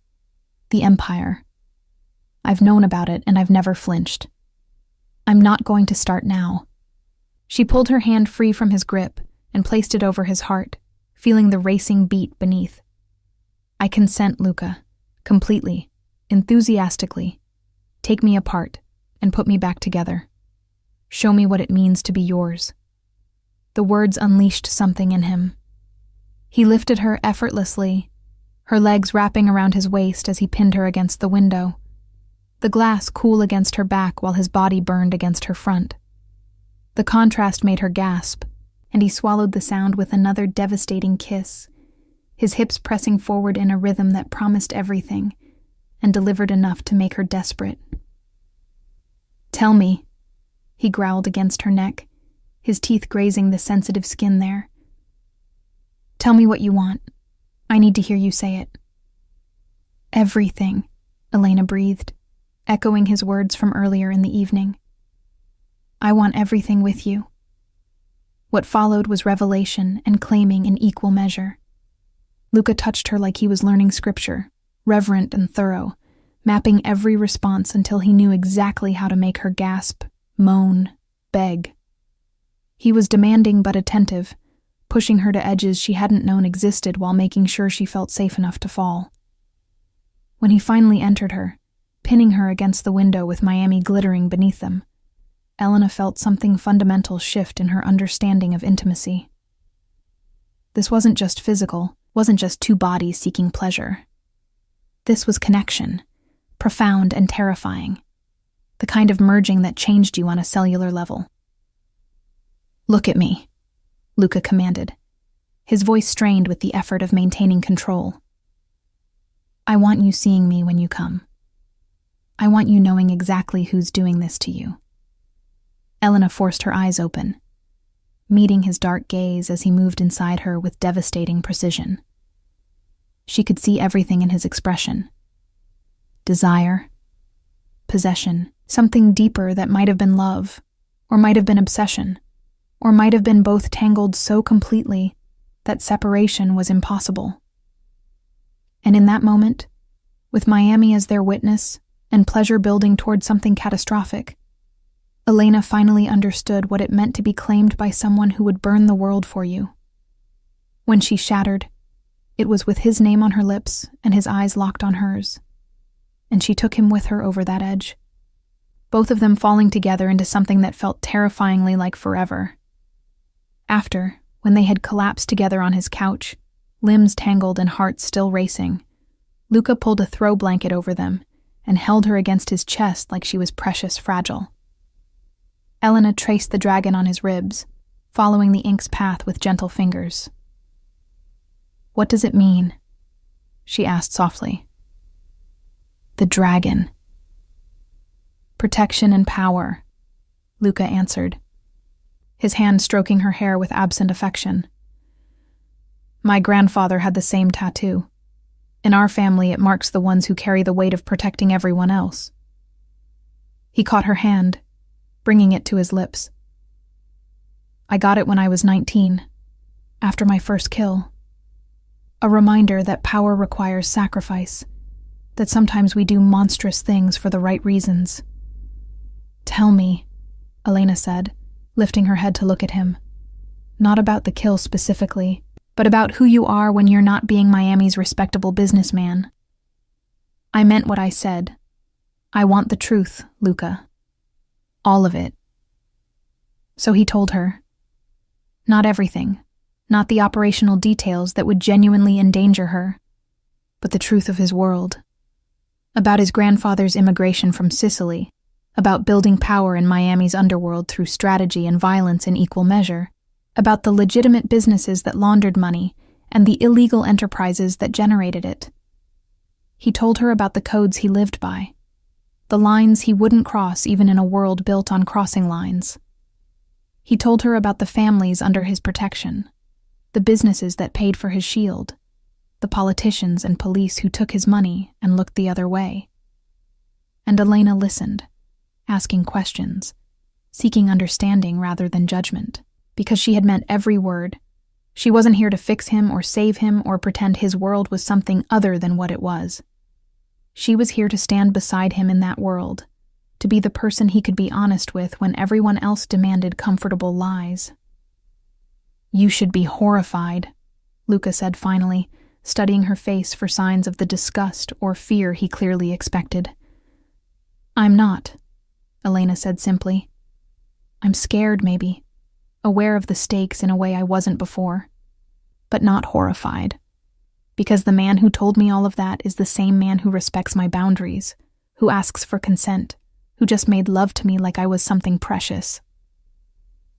the empire. I've known about it and I've never flinched. I'm not going to start now." She pulled her hand free from his grip and placed it over his heart, feeling the racing beat beneath. "I consent, Luca, completely, enthusiastically. Take me apart and put me back together. Show me what it means to be yours." The words unleashed something in him. He lifted her effortlessly, her legs wrapping around his waist as he pinned her against the window, the glass cool against her back while his body burned against her front. The contrast made her gasp, and he swallowed the sound with another devastating kiss, his hips pressing forward in a rhythm that promised everything and delivered enough to make her desperate. "Tell me," he growled against her neck, his teeth grazing the sensitive skin there. "Tell me what you want. I need to hear you say it." "Everything," Elena breathed, echoing his words from earlier in the evening. "I want everything with you." What followed was revelation and claiming in equal measure. Luca touched her like he was learning scripture, reverent and thorough, mapping every response until he knew exactly how to make her gasp, moan, beg. He was demanding but attentive, pushing her to edges she hadn't known existed while making sure she felt safe enough to fall. When he finally entered her, pinning her against the window with Miami glittering beneath them, Elena felt something fundamental shift in her understanding of intimacy. This wasn't just physical, wasn't just two bodies seeking pleasure. This was connection, profound and terrifying, the kind of merging that changed you on a cellular level. "Look at me," Luca commanded, his voice strained with the effort of maintaining control. "I want you seeing me when you come. I want you knowing exactly who's doing this to you." Elena forced her eyes open, meeting his dark gaze as he moved inside her with devastating precision. She could see everything in his expression. Desire, possession, something deeper that might have been love, or might have been obsession, or might have been both tangled so completely that separation was impossible. And in that moment, with Miami as their witness and pleasure building toward something catastrophic, Elena finally understood what it meant to be claimed by someone who would burn the world for you. When she shattered, it was with his name on her lips and his eyes locked on hers, and she took him with her over that edge, both of them falling together into something that felt terrifyingly like forever. After, when they had collapsed together on his couch, limbs tangled and hearts still racing, Luca pulled a throw blanket over them and held her against his chest like she was precious fragile. Elena traced the dragon on his ribs, following the ink's path with gentle fingers. "What does it mean?" she asked softly. "The dragon." "Protection and power," Luca answered, his hand stroking her hair with absent affection. "My grandfather had the same tattoo. In our family, it marks the ones who carry the weight of protecting everyone else." He caught her hand, bringing it to his lips. "I got it when I was 19, after my first kill. A reminder that power requires sacrifice, that sometimes we do monstrous things for the right reasons." "Tell me," Elena said, lifting her head to look at him. "Not about the kill specifically, but about who you are when you're not being Miami's respectable businessman." "I meant what I said. I want the truth, Luca. All of it." So he told her. Not everything, not the operational details that would genuinely endanger her, but the truth of his world. About his grandfather's immigration from Sicily, about building power in Miami's underworld through strategy and violence in equal measure, about the legitimate businesses that laundered money and the illegal enterprises that generated it. He told her about the codes he lived by, the lines he wouldn't cross even in a world built on crossing lines. He told her about the families under his protection, the businesses that paid for his shield, the politicians and police who took his money and looked the other way. And Elena listened, asking questions, seeking understanding rather than judgment, because she had meant every word. She wasn't here to fix him or save him or pretend his world was something other than what it was. She was here to stand beside him in that world, to be the person he could be honest with when everyone else demanded comfortable lies. "You should be horrified," Luca said finally, studying her face for signs of the disgust or fear he clearly expected. "I'm not," Elena said simply. "I'm scared, maybe, aware of the stakes in a way I wasn't before, but not horrified, because the man who told me all of that is the same man who respects my boundaries, who asks for consent, who just made love to me like I was something precious."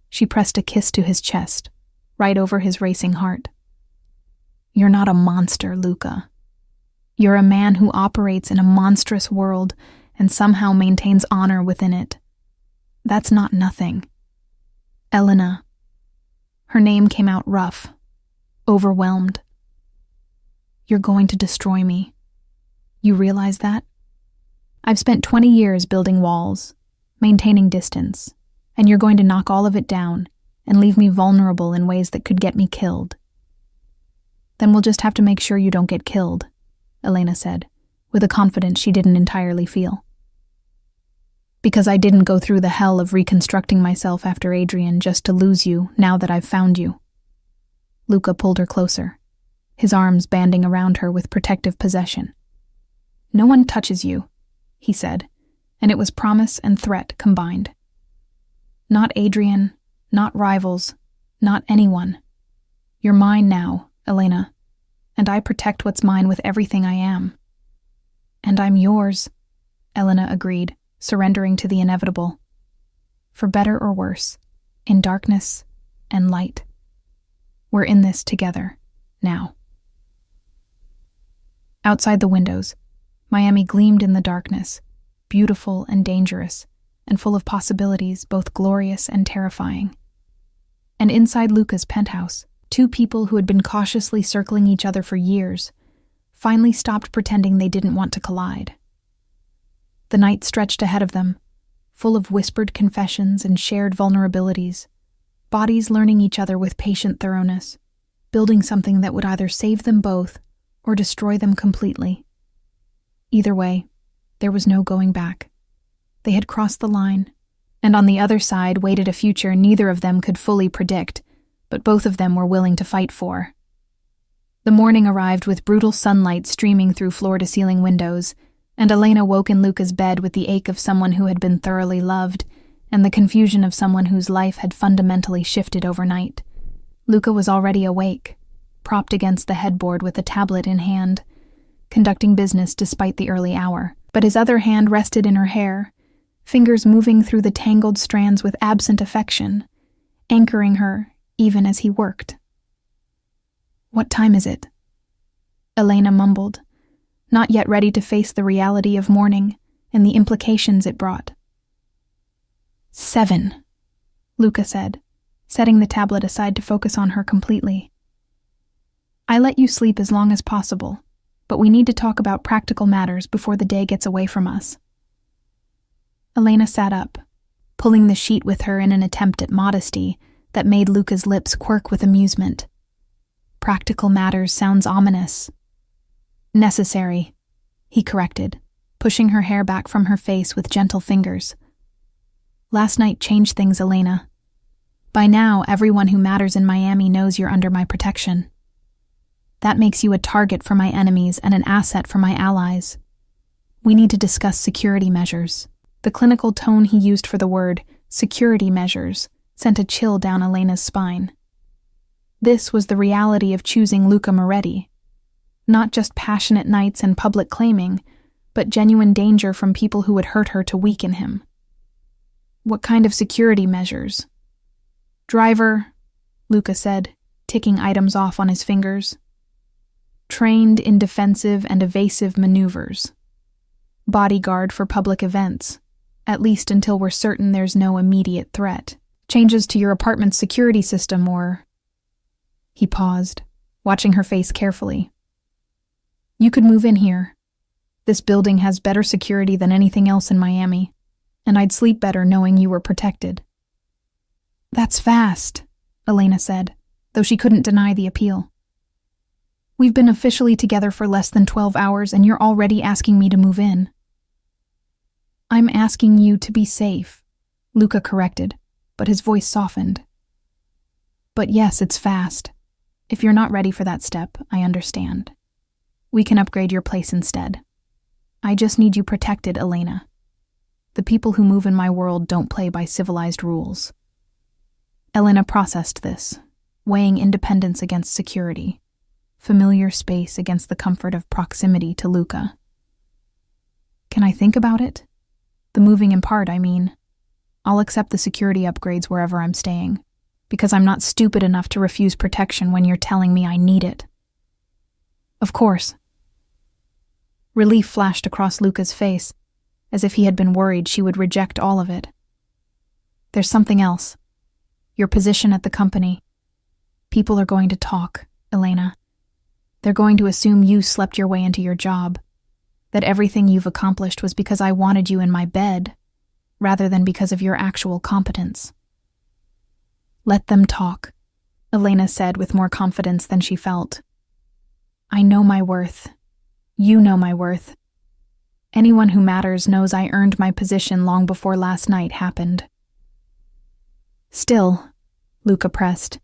She pressed a kiss to his chest, right over his racing heart. "You're not a monster, Luca. You're a man who operates in a monstrous world and somehow maintains honor within it. That's not nothing." Elena. Her name came out rough, overwhelmed. "You're going to destroy me. You realize that? I've spent 20 years building walls, maintaining distance, and you're going to knock all of it down and leave me vulnerable in ways that could get me killed." "Then we'll just have to make sure you don't get killed," Elena said, with a confidence she didn't entirely feel. "Because I didn't go through the hell of reconstructing myself after Adrian just to lose you now that I've found you." Luca pulled her closer, his arms banding around her with protective possession. "No one touches you," he said, and it was promise and threat combined. "Not Adrian, not rivals, not anyone. You're mine now, Elena, and I protect what's mine with everything I am." "And I'm yours," Elena agreed, surrendering to the inevitable. "For better or worse, in darkness and light. We're in this together, now." Outside the windows, Miami gleamed in the darkness, beautiful and dangerous, and full of possibilities both glorious and terrifying. And inside Luca's penthouse, two people who had been cautiously circling each other for years finally stopped pretending they didn't want to collide. The night stretched ahead of them, full of whispered confessions and shared vulnerabilities, bodies learning each other with patient thoroughness, building something that would either save them both or destroy them completely. Either way, there was no going back. They had crossed the line, and on the other side waited a future neither of them could fully predict, but both of them were willing to fight for. The morning arrived with brutal sunlight streaming through floor-to-ceiling windows, and Elena woke in Luca's bed with the ache of someone who had been thoroughly loved, and the confusion of someone whose life had fundamentally shifted overnight. Luca was already awake, propped against the headboard with a tablet in hand, conducting business despite the early hour, but his other hand rested in her hair, fingers moving through the tangled strands with absent affection, anchoring her even as he worked. "What time is it?" Elena mumbled, not yet ready to face the reality of morning and the implications it brought. 7, Luca said, setting the tablet aside to focus on her completely. "I let you sleep as long as possible, but we need to talk about practical matters before the day gets away from us." Elena sat up, pulling the sheet with her in an attempt at modesty that made Luca's lips quirk with amusement. "Practical matters sounds ominous." "Necessary," he corrected, pushing her hair back from her face with gentle fingers. "Last night changed things, Elena. By now, everyone who matters in Miami knows you're under my protection. That makes you a target for my enemies and an asset for my allies. We need to discuss security measures." The clinical tone he used for the word security measures sent a chill down Elena's spine. This was the reality of choosing Luca Moretti. Not just passionate nights and public claiming, but genuine danger from people who would hurt her to weaken him. "What kind of security measures?" "Driver," Luca said, ticking items off on his fingers. "Trained in defensive and evasive maneuvers. Bodyguard for public events, at least until we're certain there's no immediate threat. Changes to your apartment's security system or..." He paused, watching her face carefully. "You could move in here. This building has better security than anything else in Miami. and I'd sleep better knowing you were protected." "That's fast," Elena said, though she couldn't deny the appeal. "We've been officially together for less than 12 hours and you're already asking me to move in." "I'm asking you to be safe," Luca corrected, but his voice softened. "But yes, it's fast. If you're not ready for that step, I understand. We can upgrade your place instead. I just need you protected, Elena. The people who move in my world don't play by civilized rules." Elena processed this, weighing independence against security, familiar space against the comfort of proximity to Luca. "Can I think about it? The moving in part, I mean. I'll accept the security upgrades wherever I'm staying, because I'm not stupid enough to refuse protection when you're telling me I need it." "Of course." Relief flashed across Luca's face, as if he had been worried she would reject all of it. "There's something else. Your position at the company. People are going to talk, Elena. They're going to assume you slept your way into your job, that everything you've accomplished was because I wanted you in my bed, rather than because of your actual competence." "Let them talk," Elena said with more confidence than she felt. "I know my worth. You know my worth. Anyone who matters knows I earned my position long before last night happened." "Still," Luca pressed,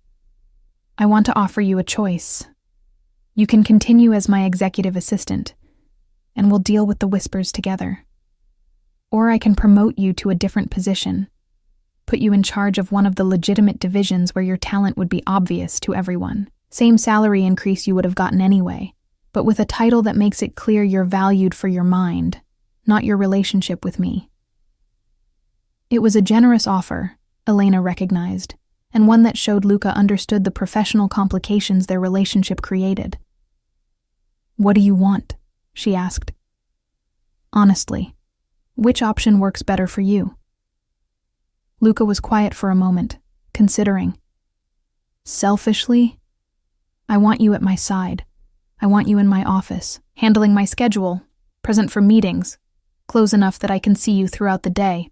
"I want to offer you a choice. You can continue as my executive assistant, and we'll deal with the whispers together. Or I can promote you to a different position, put you in charge of one of the legitimate divisions where your talent would be obvious to everyone. Same salary increase you would have gotten anyway, but with a title that makes it clear you're valued for your mind, not your relationship with me." It was a generous offer, Elena recognized, and one that showed Luca understood the professional complications their relationship created. "What do you want?" she asked. "Honestly, which option works better for you?" Luca was quiet for a moment, considering. "Selfishly, I want you at my side. I want you in my office, handling my schedule, present for meetings, close enough that I can see you throughout the day.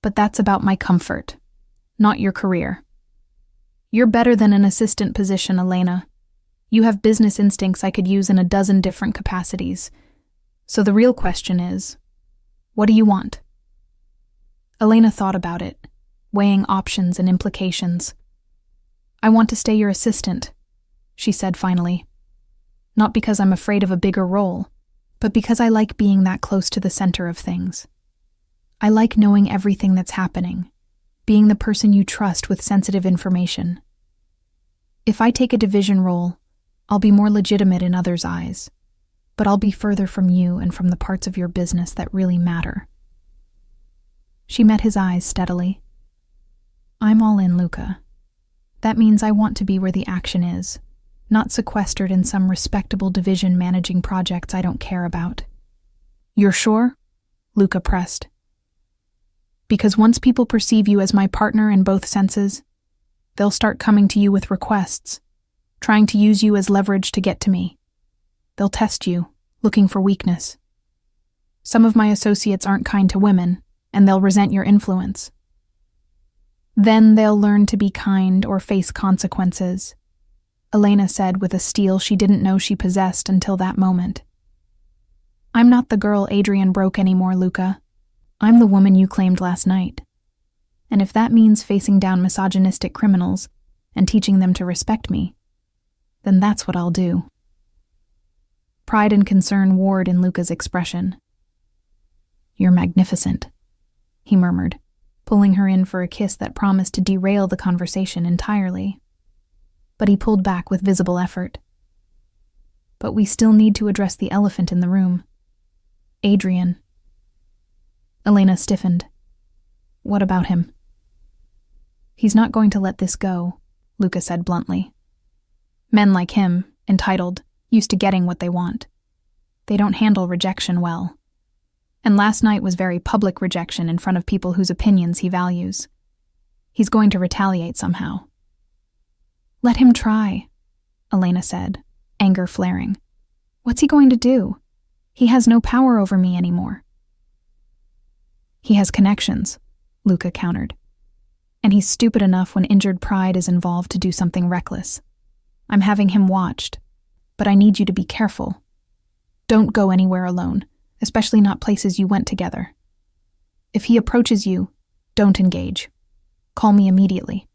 But that's about my comfort, not your career. You're better than an assistant position, Elena. You have business instincts I could use in a dozen different capacities. So the real question is, what do you want?" Elena thought about it, weighing options and implications. "I want to stay your assistant," she said finally. "Not because I'm afraid of a bigger role, but because I like being that close to the center of things. I like knowing everything that's happening, being the person you trust with sensitive information. If I take a division role, I'll be more legitimate in others' eyes, but I'll be further from you and from the parts of your business that really matter." She met his eyes steadily. "I'm all in, Luca. That means I want to be where the action is, not sequestered in some respectable division managing projects I don't care about." "You're sure?" Luca pressed. "Because once people perceive you as my partner in both senses, they'll start coming to you with requests, trying to use you as leverage to get to me. They'll test you, looking for weakness. Some of my associates aren't kind to women, and they'll resent your influence. Then they'll learn to be kind or face consequences," Elena said with a steel she didn't know she possessed until that moment. "I'm not the girl Adrian broke anymore, Luca. I'm the woman you claimed last night. And if that means facing down misogynistic criminals and teaching them to respect me, then that's what I'll do." Pride and concern warred in Luca's expression. "You're magnificent," he murmured, pulling her in for a kiss that promised to derail the conversation entirely. But he pulled back with visible effort. "But we still need to address the elephant in the room. Adrian." Elena stiffened. "What about him?" "He's not going to let this go," Luca said bluntly. "Men like him, entitled, used to getting what they want. They don't handle rejection well. And last night was very public rejection in front of people whose opinions he values. He's going to retaliate somehow." "Let him try," Elena said, anger flaring. "What's he going to do? He has no power over me anymore." He has connections, Luca countered. And he's stupid enough when injured pride is involved to do something reckless. I'm having him watched, but I need you to be careful. Don't go anywhere alone, especially not places you went together. If he approaches you, don't engage. Call me immediately.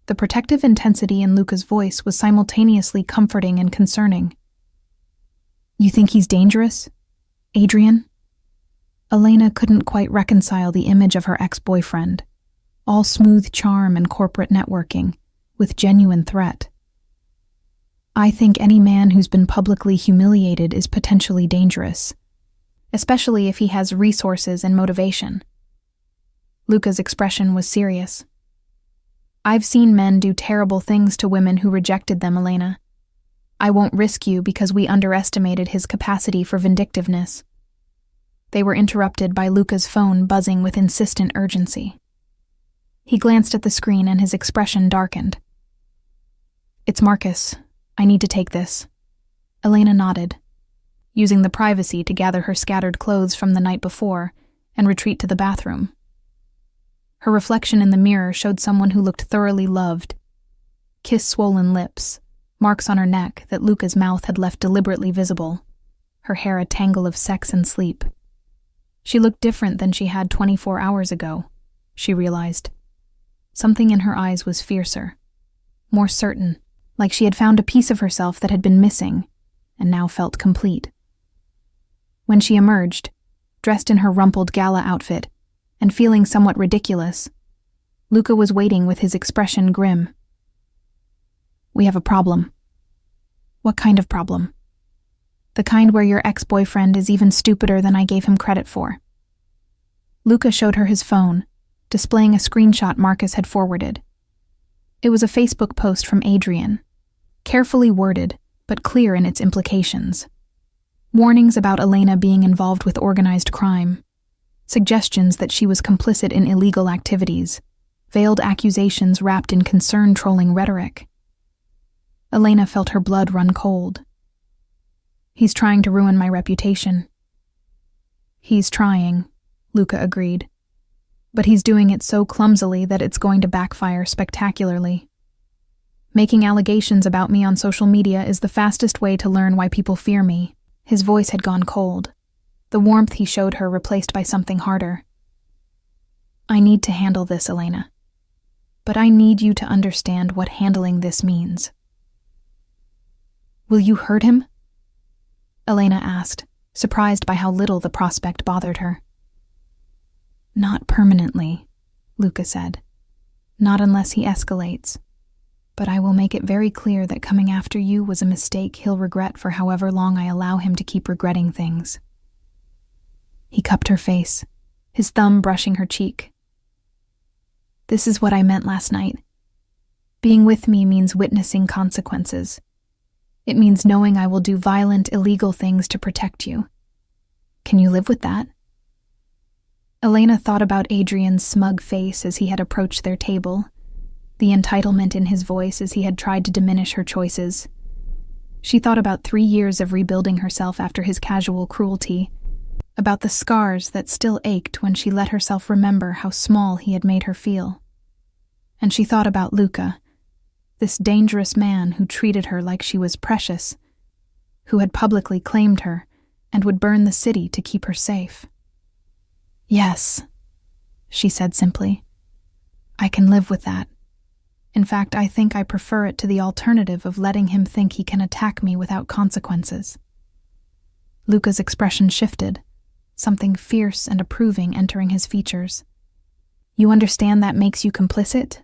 The protective intensity in Luca's voice was simultaneously comforting and concerning. You think he's dangerous, Adrian? Elena couldn't quite reconcile the image of her ex-boyfriend, all smooth charm and corporate networking, with genuine threat. I think any man who's been publicly humiliated is potentially dangerous, especially if he has resources and motivation. Luca's expression was serious. I've seen men do terrible things to women who rejected them, Elena. I won't risk you because we underestimated his capacity for vindictiveness. They were interrupted by Luca's phone buzzing with insistent urgency. He glanced at the screen and his expression darkened. It's Marcus. I need to take this. Elena nodded, using the privacy to gather her scattered clothes from the night before and retreat to the bathroom. Her reflection in the mirror showed someone who looked thoroughly loved. Kiss-swollen lips, marks on her neck that Luca's mouth had left deliberately visible, her hair a tangle of sex and sleep. She looked different than she had 24 hours ago, she realized. Something in her eyes was fiercer, more certain, like she had found a piece of herself that had been missing and now felt complete. When she emerged, dressed in her rumpled gala outfit and feeling somewhat ridiculous, Luca was waiting with his expression grim. We have a problem. What kind of problem? The kind where your ex-boyfriend is even stupider than I gave him credit for. Luca showed her his phone, displaying a screenshot Marcus had forwarded. It was a Facebook post from Adrian, carefully worded, but clear in its implications. Warnings about Elena being involved with organized crime, suggestions that she was complicit in illegal activities, veiled accusations wrapped in concern-trolling rhetoric. Elena felt her blood run cold. He's trying to ruin my reputation. He's trying, Luca agreed. But he's doing it so clumsily that it's going to backfire spectacularly. Making allegations about me on social media is the fastest way to learn why people fear me. His voice had gone cold, the warmth he showed her replaced by something harder. I need to handle this, Elena. But I need you to understand what handling this means. Will you hurt him? Elena asked, surprised by how little the prospect bothered her. Not permanently, Luca said. Not unless he escalates. But I will make it very clear that coming after you was a mistake he'll regret for however long I allow him to keep regretting things. He cupped her face, his thumb brushing her cheek. This is what I meant last night. Being with me means witnessing consequences. It means knowing I will do violent, illegal things to protect you. Can you live with that? Elena thought about Adrian's smug face as he had approached their table, the entitlement in his voice as he had tried to diminish her choices. She thought about 3 years of rebuilding herself after his casual cruelty, about the scars that still ached when she let herself remember how small he had made her feel. And she thought about Luca, this dangerous man who treated her like she was precious, who had publicly claimed her and would burn the city to keep her safe. Yes, she said simply. I can live with that. In fact, I think I prefer it to the alternative of letting him think he can attack me without consequences. Luca's expression shifted, something fierce and approving entering his features. You understand that makes you complicit?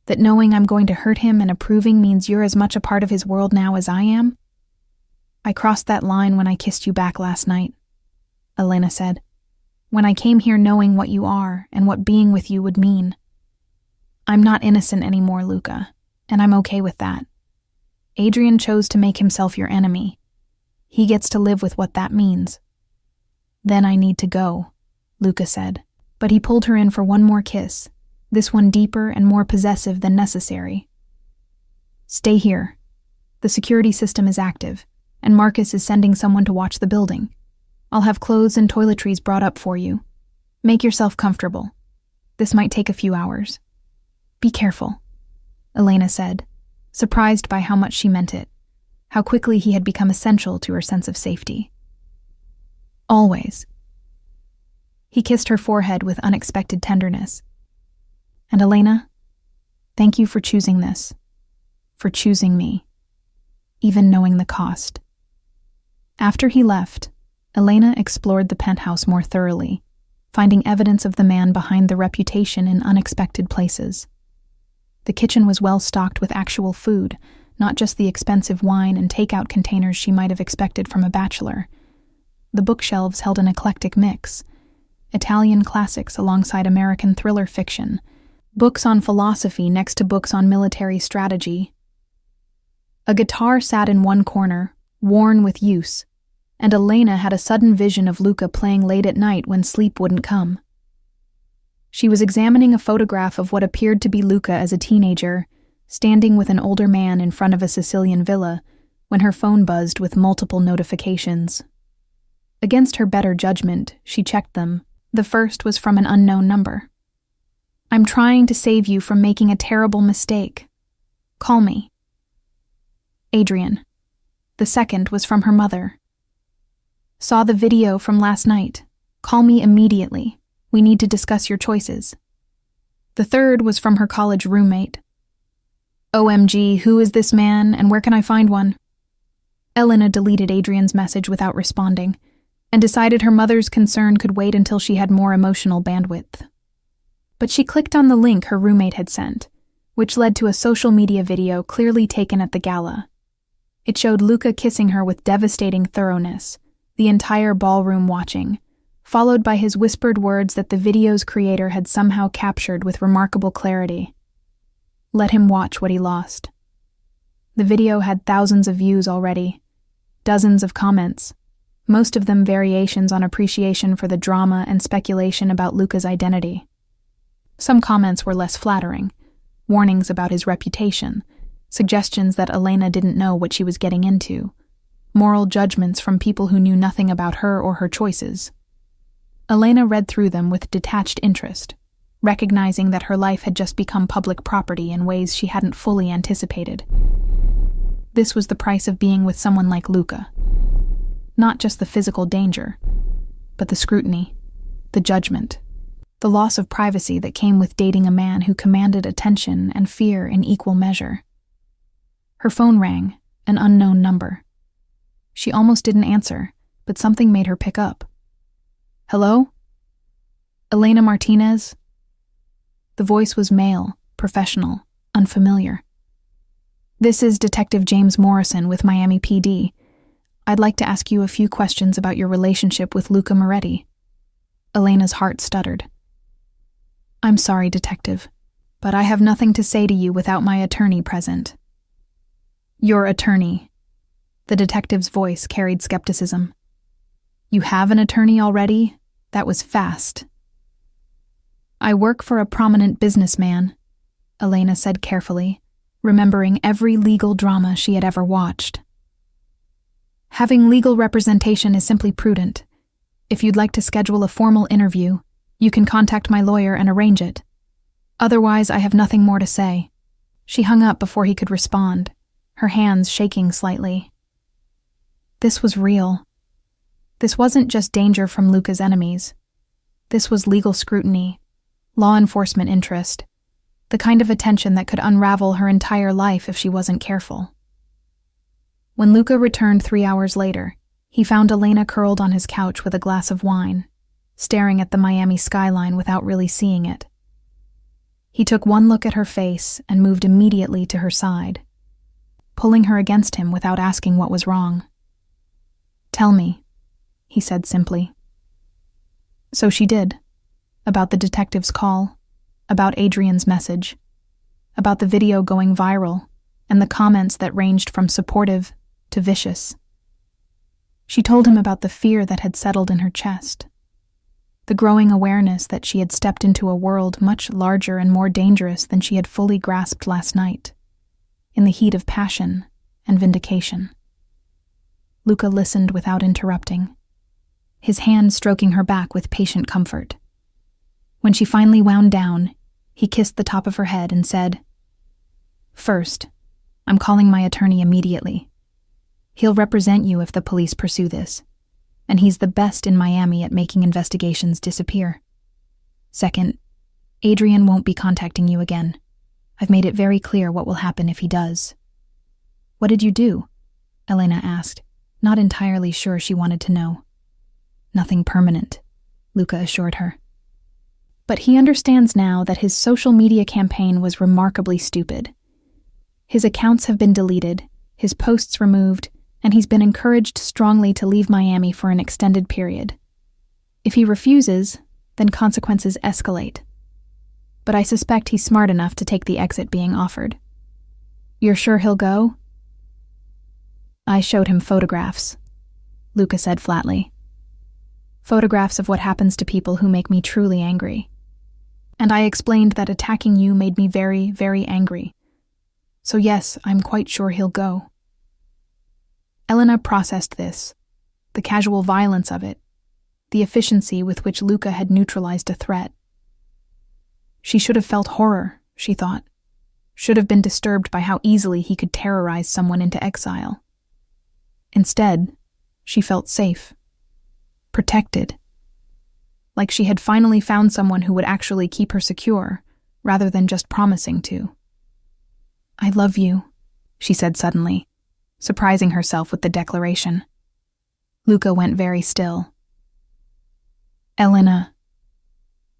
That knowing I'm going to hurt him and approving means you're as much a part of his world now as I am? I crossed that line when I kissed you back last night, Elena said. When I came here knowing what you are and what being with you would mean. I'm not innocent anymore, Luca, and I'm okay with that. Adrian chose to make himself your enemy. He gets to live with what that means. Then I need to go, Luca said, but he pulled her in for one more kiss, this one deeper and more possessive than necessary. Stay here. The security system is active, and Marcus is sending someone to watch the building. I'll have clothes and toiletries brought up for you. Make yourself comfortable. This might take a few hours. Be careful, Elena said, surprised by how much she meant it, how quickly he had become essential to her sense of safety. Always. He kissed her forehead with unexpected tenderness. And Elena, thank you for choosing this, for choosing me, even knowing the cost. After he left, Elena explored the penthouse more thoroughly, finding evidence of the man behind the reputation in unexpected places. The kitchen was well stocked with actual food, not just the expensive wine and takeout containers she might have expected from a bachelor. The bookshelves held an eclectic mix: Italian classics alongside American thriller fiction, books on philosophy next to books on military strategy. A guitar sat in one corner, worn with use, and Elena had a sudden vision of Luca playing late at night when sleep wouldn't come. She was examining a photograph of what appeared to be Luca as a teenager, standing with an older man in front of a Sicilian villa, when her phone buzzed with multiple notifications. Against her better judgment, she checked them. The first was from an unknown number. I'm trying to save you from making a terrible mistake. Call me. Adrian. The second was from her mother. Saw the video from last night. Call me immediately. We need to discuss your choices. The third was from her college roommate. OMG, who is this man and where can I find one? Elena deleted Adrian's message without responding, and decided her mother's concern could wait until she had more emotional bandwidth. But she clicked on the link her roommate had sent, which led to a social media video clearly taken at the gala. It showed Luca kissing her with devastating thoroughness, the entire ballroom watching, followed by his whispered words that the video's creator had somehow captured with remarkable clarity. Let him watch what he lost. The video had thousands of views already, dozens of comments, most of them variations on appreciation for the drama and speculation about Luca's identity. Some comments were less flattering, warnings about his reputation, suggestions that Elena didn't know what she was getting into, moral judgments from people who knew nothing about her or her choices. Elena read through them with detached interest, recognizing that her life had just become public property in ways she hadn't fully anticipated. This was the price of being with someone like Luca. Not just the physical danger, but the scrutiny, the judgment, the loss of privacy that came with dating a man who commanded attention and fear in equal measure. Her phone rang, an unknown number. She almost didn't answer, but something made her pick up. Hello? Elena Martinez? The voice was male, professional, unfamiliar. This is Detective James Morrison with Miami PD. I'd like to ask you a few questions about your relationship with Luca Moretti. Elena's heart stuttered. I'm sorry, Detective, but I have nothing to say to you without my attorney present. Your attorney. The detective's voice carried skepticism. You have an attorney already? That was fast. I work for a prominent businessman, Elena said carefully, remembering every legal drama she had ever watched. Having legal representation is simply prudent. If you'd like to schedule a formal interview, you can contact my lawyer and arrange it. Otherwise, I have nothing more to say. She hung up before he could respond, her hands shaking slightly. This was real. This wasn't just danger from Luca's enemies. This was legal scrutiny, law enforcement interest, the kind of attention that could unravel her entire life if she wasn't careful. When Luca returned 3 hours later, he found Elena curled on his couch with a glass of wine, staring at the Miami skyline without really seeing it. He took one look at her face and moved immediately to her side, pulling her against him without asking what was wrong. Tell me, he said simply. So she did. About the detective's call, about Adrian's message, about the video going viral, and the comments that ranged from supportive to vicious. She told him about the fear that had settled in her chest, the growing awareness that she had stepped into a world much larger and more dangerous than she had fully grasped last night, in the heat of passion and vindication. Luca listened without interrupting, his hand stroking her back with patient comfort, When she finally wound down, he kissed the top of her head and said, "First, I'm calling my attorney immediately. He'll represent you if the police pursue this, and he's the best in Miami at making investigations disappear. Second, Adrian won't be contacting you again. I've made it very clear what will happen if he does." "What did you do?" Elena asked, not entirely sure she wanted to know. "Nothing permanent," Luca assured her. But he understands now that his social media campaign was remarkably stupid. His accounts have been deleted, his posts removed, and he's been encouraged strongly to leave Miami for an extended period. If he refuses, then consequences escalate. But I suspect he's smart enough to take the exit being offered. "You're sure he'll go?" "I showed him photographs," Luca said flatly. "Photographs of what happens to people who make me truly angry. And I explained that attacking you made me very, very angry. So yes, I'm quite sure he'll go." Elena processed this, the casual violence of it, the efficiency with which Luca had neutralized a threat. She should have felt horror, she thought, should have been disturbed by how easily he could terrorize someone into exile. Instead, she felt safe, protected, like she had finally found someone who would actually keep her secure, rather than just promising to. "I love you," she said suddenly, surprising herself with the declaration. Luca went very still. "Elena,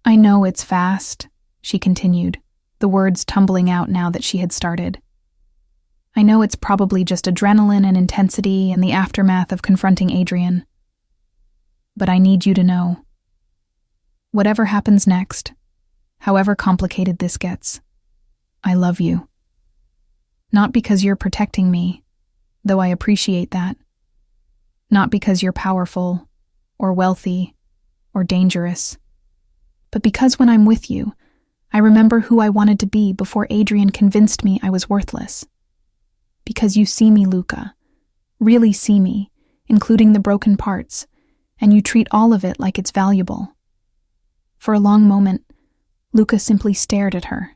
I know it's fast," she continued, the words tumbling out now that she had started. "I know it's probably just adrenaline and intensity and the aftermath of confronting Adrian. But I need you to know. Whatever happens next, however complicated this gets, I love you. Not because you're protecting me, though I appreciate that. Not because you're powerful, or wealthy, or dangerous. But because when I'm with you, I remember who I wanted to be before Adrian convinced me I was worthless. Because you see me, Luca, really see me, including the broken parts, and you treat all of it like it's valuable." For a long moment, Luca simply stared at her,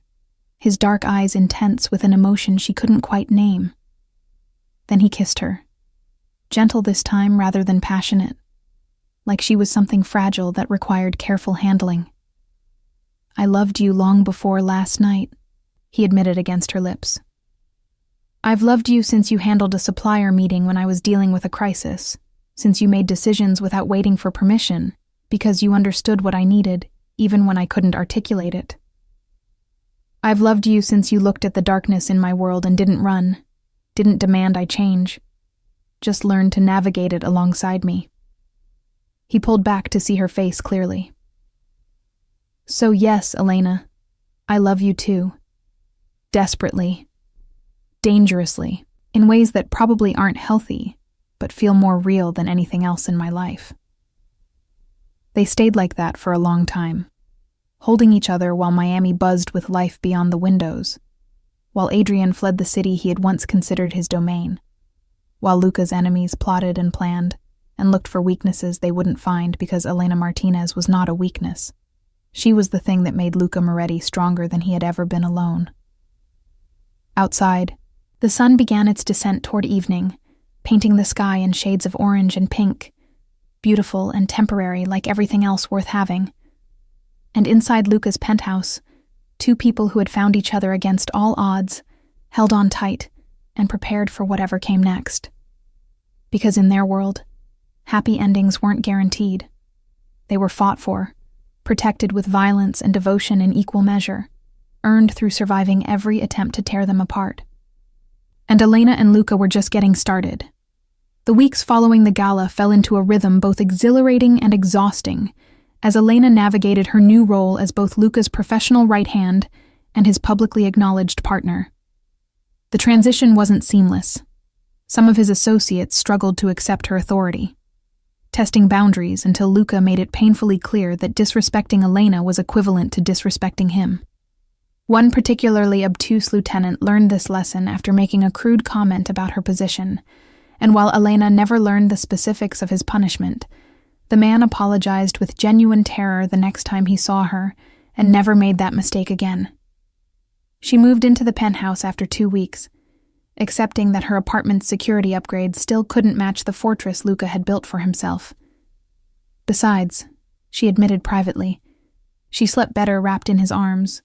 his dark eyes intense with an emotion she couldn't quite name. Then he kissed her, gentle this time rather than passionate, like she was something fragile that required careful handling. "I loved you long before last night," he admitted against her lips. "I've loved you since you handled a supplier meeting when I was dealing with a crisis, since you made decisions without waiting for permission, because you understood what I needed, even when I couldn't articulate it. I've loved you since you looked at the darkness in my world and didn't run, didn't demand I change, just learned to navigate it alongside me." He pulled back to see her face clearly. "So yes, Elena, I love you too. Desperately. Dangerously, in ways that probably aren't healthy, but feel more real than anything else in my life." They stayed like that for a long time, holding each other while Miami buzzed with life beyond the windows, while Adrian fled the city he had once considered his domain, while Luca's enemies plotted and planned and looked for weaknesses they wouldn't find because Elena Martinez was not a weakness. She was the thing that made Luca Moretti stronger than he had ever been alone. Outside, the sun began its descent toward evening, painting the sky in shades of orange and pink, beautiful and temporary like everything else worth having. And inside Luca's penthouse, two people who had found each other against all odds, held on tight, and prepared for whatever came next. Because in their world, happy endings weren't guaranteed. They were fought for, protected with violence and devotion in equal measure, earned through surviving every attempt to tear them apart. And Elena and Luca were just getting started. The weeks following the gala fell into a rhythm both exhilarating and exhausting, as Elena navigated her new role as both Luca's professional right hand and his publicly acknowledged partner. The transition wasn't seamless. Some of his associates struggled to accept her authority, testing boundaries until Luca made it painfully clear that disrespecting Elena was equivalent to disrespecting him. One particularly obtuse lieutenant learned this lesson after making a crude comment about her position, and while Elena never learned the specifics of his punishment, the man apologized with genuine terror the next time he saw her and never made that mistake again. She moved into the penthouse after 2 weeks, accepting that her apartment's security upgrades still couldn't match the fortress Luca had built for himself. Besides, she admitted privately, she slept better wrapped in his arms,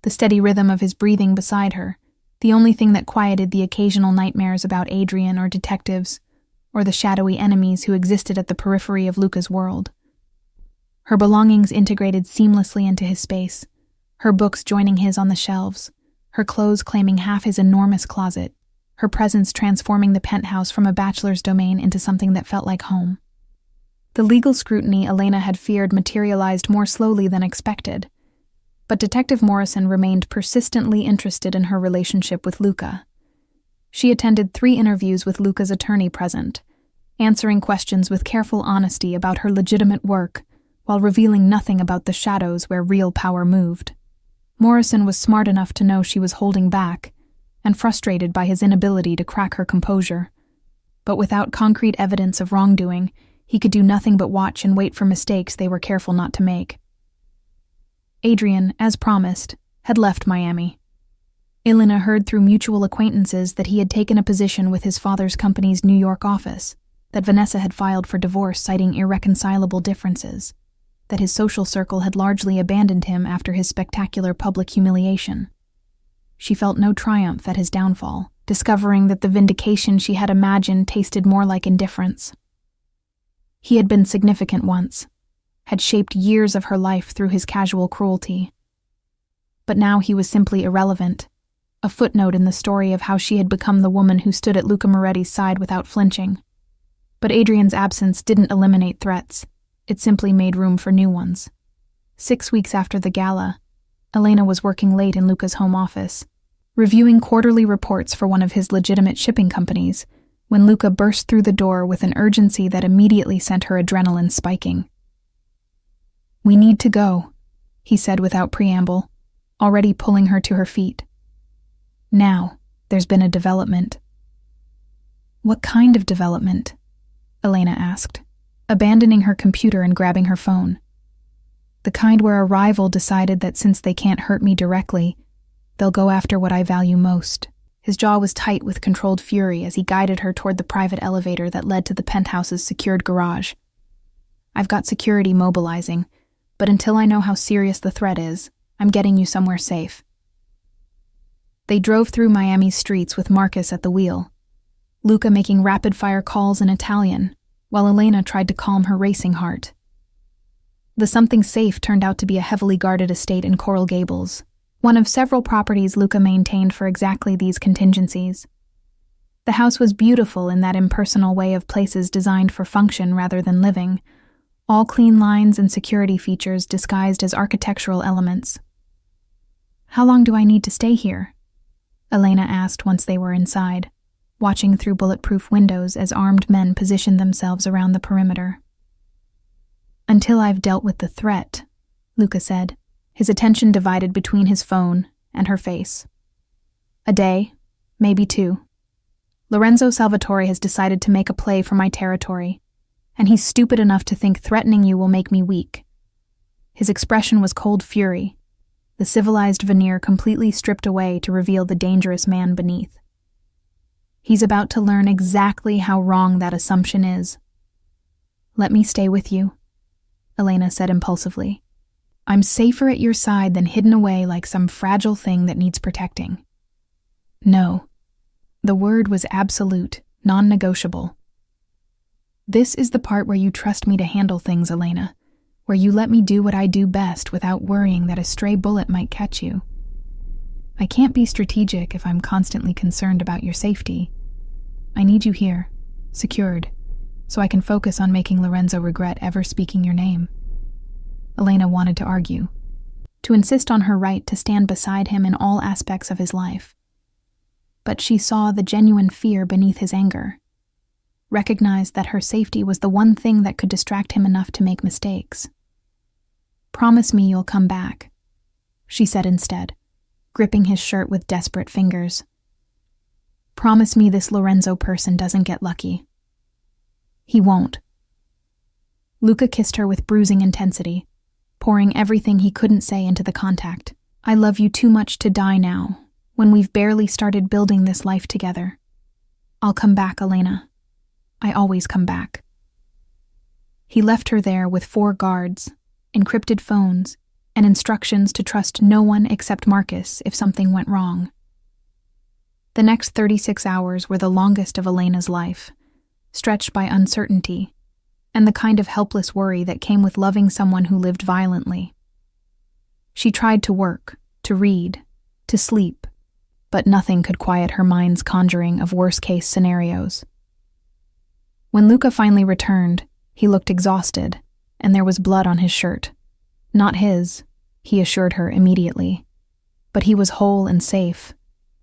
the steady rhythm of his breathing beside her, the only thing that quieted the occasional nightmares about Adrian or detectives, or the shadowy enemies who existed at the periphery of Luca's world. Her belongings integrated seamlessly into his space, her books joining his on the shelves, her clothes claiming half his enormous closet, her presence transforming the penthouse from a bachelor's domain into something that felt like home. The legal scrutiny Elena had feared materialized more slowly than expected, but Detective Morrison remained persistently interested in her relationship with Luca. She attended 3 interviews with Luca's attorney present, answering questions with careful honesty about her legitimate work, while revealing nothing about the shadows where real power moved. Morrison was smart enough to know she was holding back, and frustrated by his inability to crack her composure. But without concrete evidence of wrongdoing, he could do nothing but watch and wait for mistakes they were careful not to make. Adrian, as promised, had left Miami. Elena heard through mutual acquaintances that he had taken a position with his father's company's New York office, that Vanessa had filed for divorce citing irreconcilable differences, that his social circle had largely abandoned him after his spectacular public humiliation. She felt no triumph at his downfall, discovering that the vindication she had imagined tasted more like indifference. He had been significant once, had shaped years of her life through his casual cruelty. But now he was simply irrelevant, a footnote in the story of how she had become the woman who stood at Luca Moretti's side without flinching. But Adrian's absence didn't eliminate threats. It simply made room for new ones. 6 weeks after the gala, Elena was working late in Luca's home office, reviewing quarterly reports for one of his legitimate shipping companies, when Luca burst through the door with an urgency that immediately sent her adrenaline spiking. "We need to go," he said without preamble, already pulling her to her feet. "Now, there's been a development." "What kind of development?" Elena asked, abandoning her computer and grabbing her phone. "The kind where a rival decided that since they can't hurt me directly, they'll go after what I value most." His jaw was tight with controlled fury as he guided her toward the private elevator that led to the penthouse's secured garage. "I've got security mobilizing, but until I know how serious the threat is, I'm getting you somewhere safe." They drove through Miami's streets with Marcus at the wheel, Luca making rapid-fire calls in Italian, while Elena tried to calm her racing heart. The something safe turned out to be a heavily guarded estate in Coral Gables, one of several properties Luca maintained for exactly these contingencies. The house was beautiful in that impersonal way of places designed for function rather than living, all clean lines and security features disguised as architectural elements. "How long do I need to stay here?" Elena asked once they were inside, watching through bulletproof windows as armed men positioned themselves around the perimeter. "Until I've dealt with the threat," Luca said, his attention divided between his phone and her face. "A day, maybe 2. Lorenzo Salvatore has decided to make a play for my territory, and he's stupid enough to think threatening you will make me weak." His expression was cold fury, the civilized veneer completely stripped away to reveal the dangerous man beneath. He's about to learn exactly how wrong that assumption is. "Let me stay with you," Elena said impulsively. "I'm safer at your side than hidden away like some fragile thing that needs protecting." "No." The word was absolute, non-negotiable. "This is the part where you trust me to handle things, Elena, where you let me do what I do best without worrying that a stray bullet might catch you. I can't be strategic if I'm constantly concerned about your safety. I need you here, secured, so I can focus on making Lorenzo regret ever speaking your name." Elena wanted to argue, to insist on her right to stand beside him in all aspects of his life. But she saw the genuine fear beneath his anger, recognized that her safety was the one thing that could distract him enough to make mistakes. "Promise me you'll come back," she said instead, gripping his shirt with desperate fingers. "Promise me this Lorenzo person doesn't get lucky." "He won't." Luca kissed her with bruising intensity, pouring everything he couldn't say into the contact. I love you too much to die now, when we've barely started building this life together. I'll come back, Elena. I always come back. He left her there with 4 guards, encrypted phones, and instructions to trust no one except Marcus if something went wrong. The next 36 hours were the longest of Elena's life, stretched by uncertainty and the kind of helpless worry that came with loving someone who lived violently. She tried to work, to read, to sleep, but nothing could quiet her mind's conjuring of worst-case scenarios. When Luca finally returned, he looked exhausted, and there was blood on his shirt. Not his, he assured her immediately, but he was whole and safe,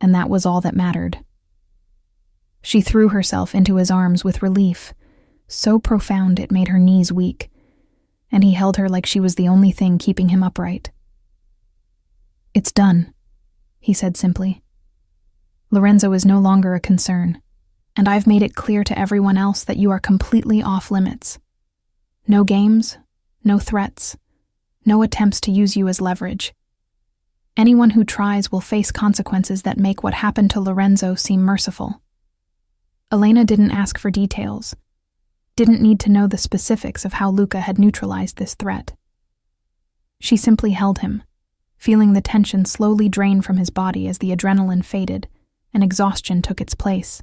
and that was all that mattered. She threw herself into his arms with relief, so profound it made her knees weak, and he held her like she was the only thing keeping him upright. "It's done," he said simply. "Lorenzo is no longer a concern, and I've made it clear to everyone else that you are completely off limits. No games, no threats, no attempts to use you as leverage. Anyone who tries will face consequences that make what happened to Lorenzo seem merciful." Elena didn't ask for details, didn't need to know the specifics of how Luca had neutralized this threat. She simply held him, feeling the tension slowly drain from his body as the adrenaline faded and exhaustion took its place.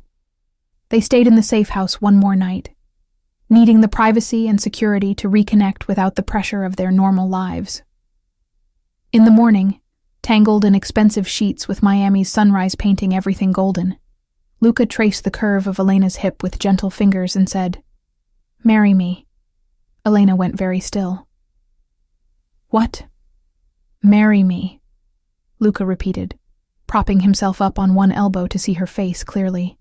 They stayed in the safe house one more night, needing the privacy and security to reconnect without the pressure of their normal lives. In the morning, tangled in expensive sheets with Miami's sunrise painting everything golden, Luca traced the curve of Elena's hip with gentle fingers and said, "Marry me." Elena went very still. "What?" "Marry me," Luca repeated, propping himself up on one elbow to see her face clearly.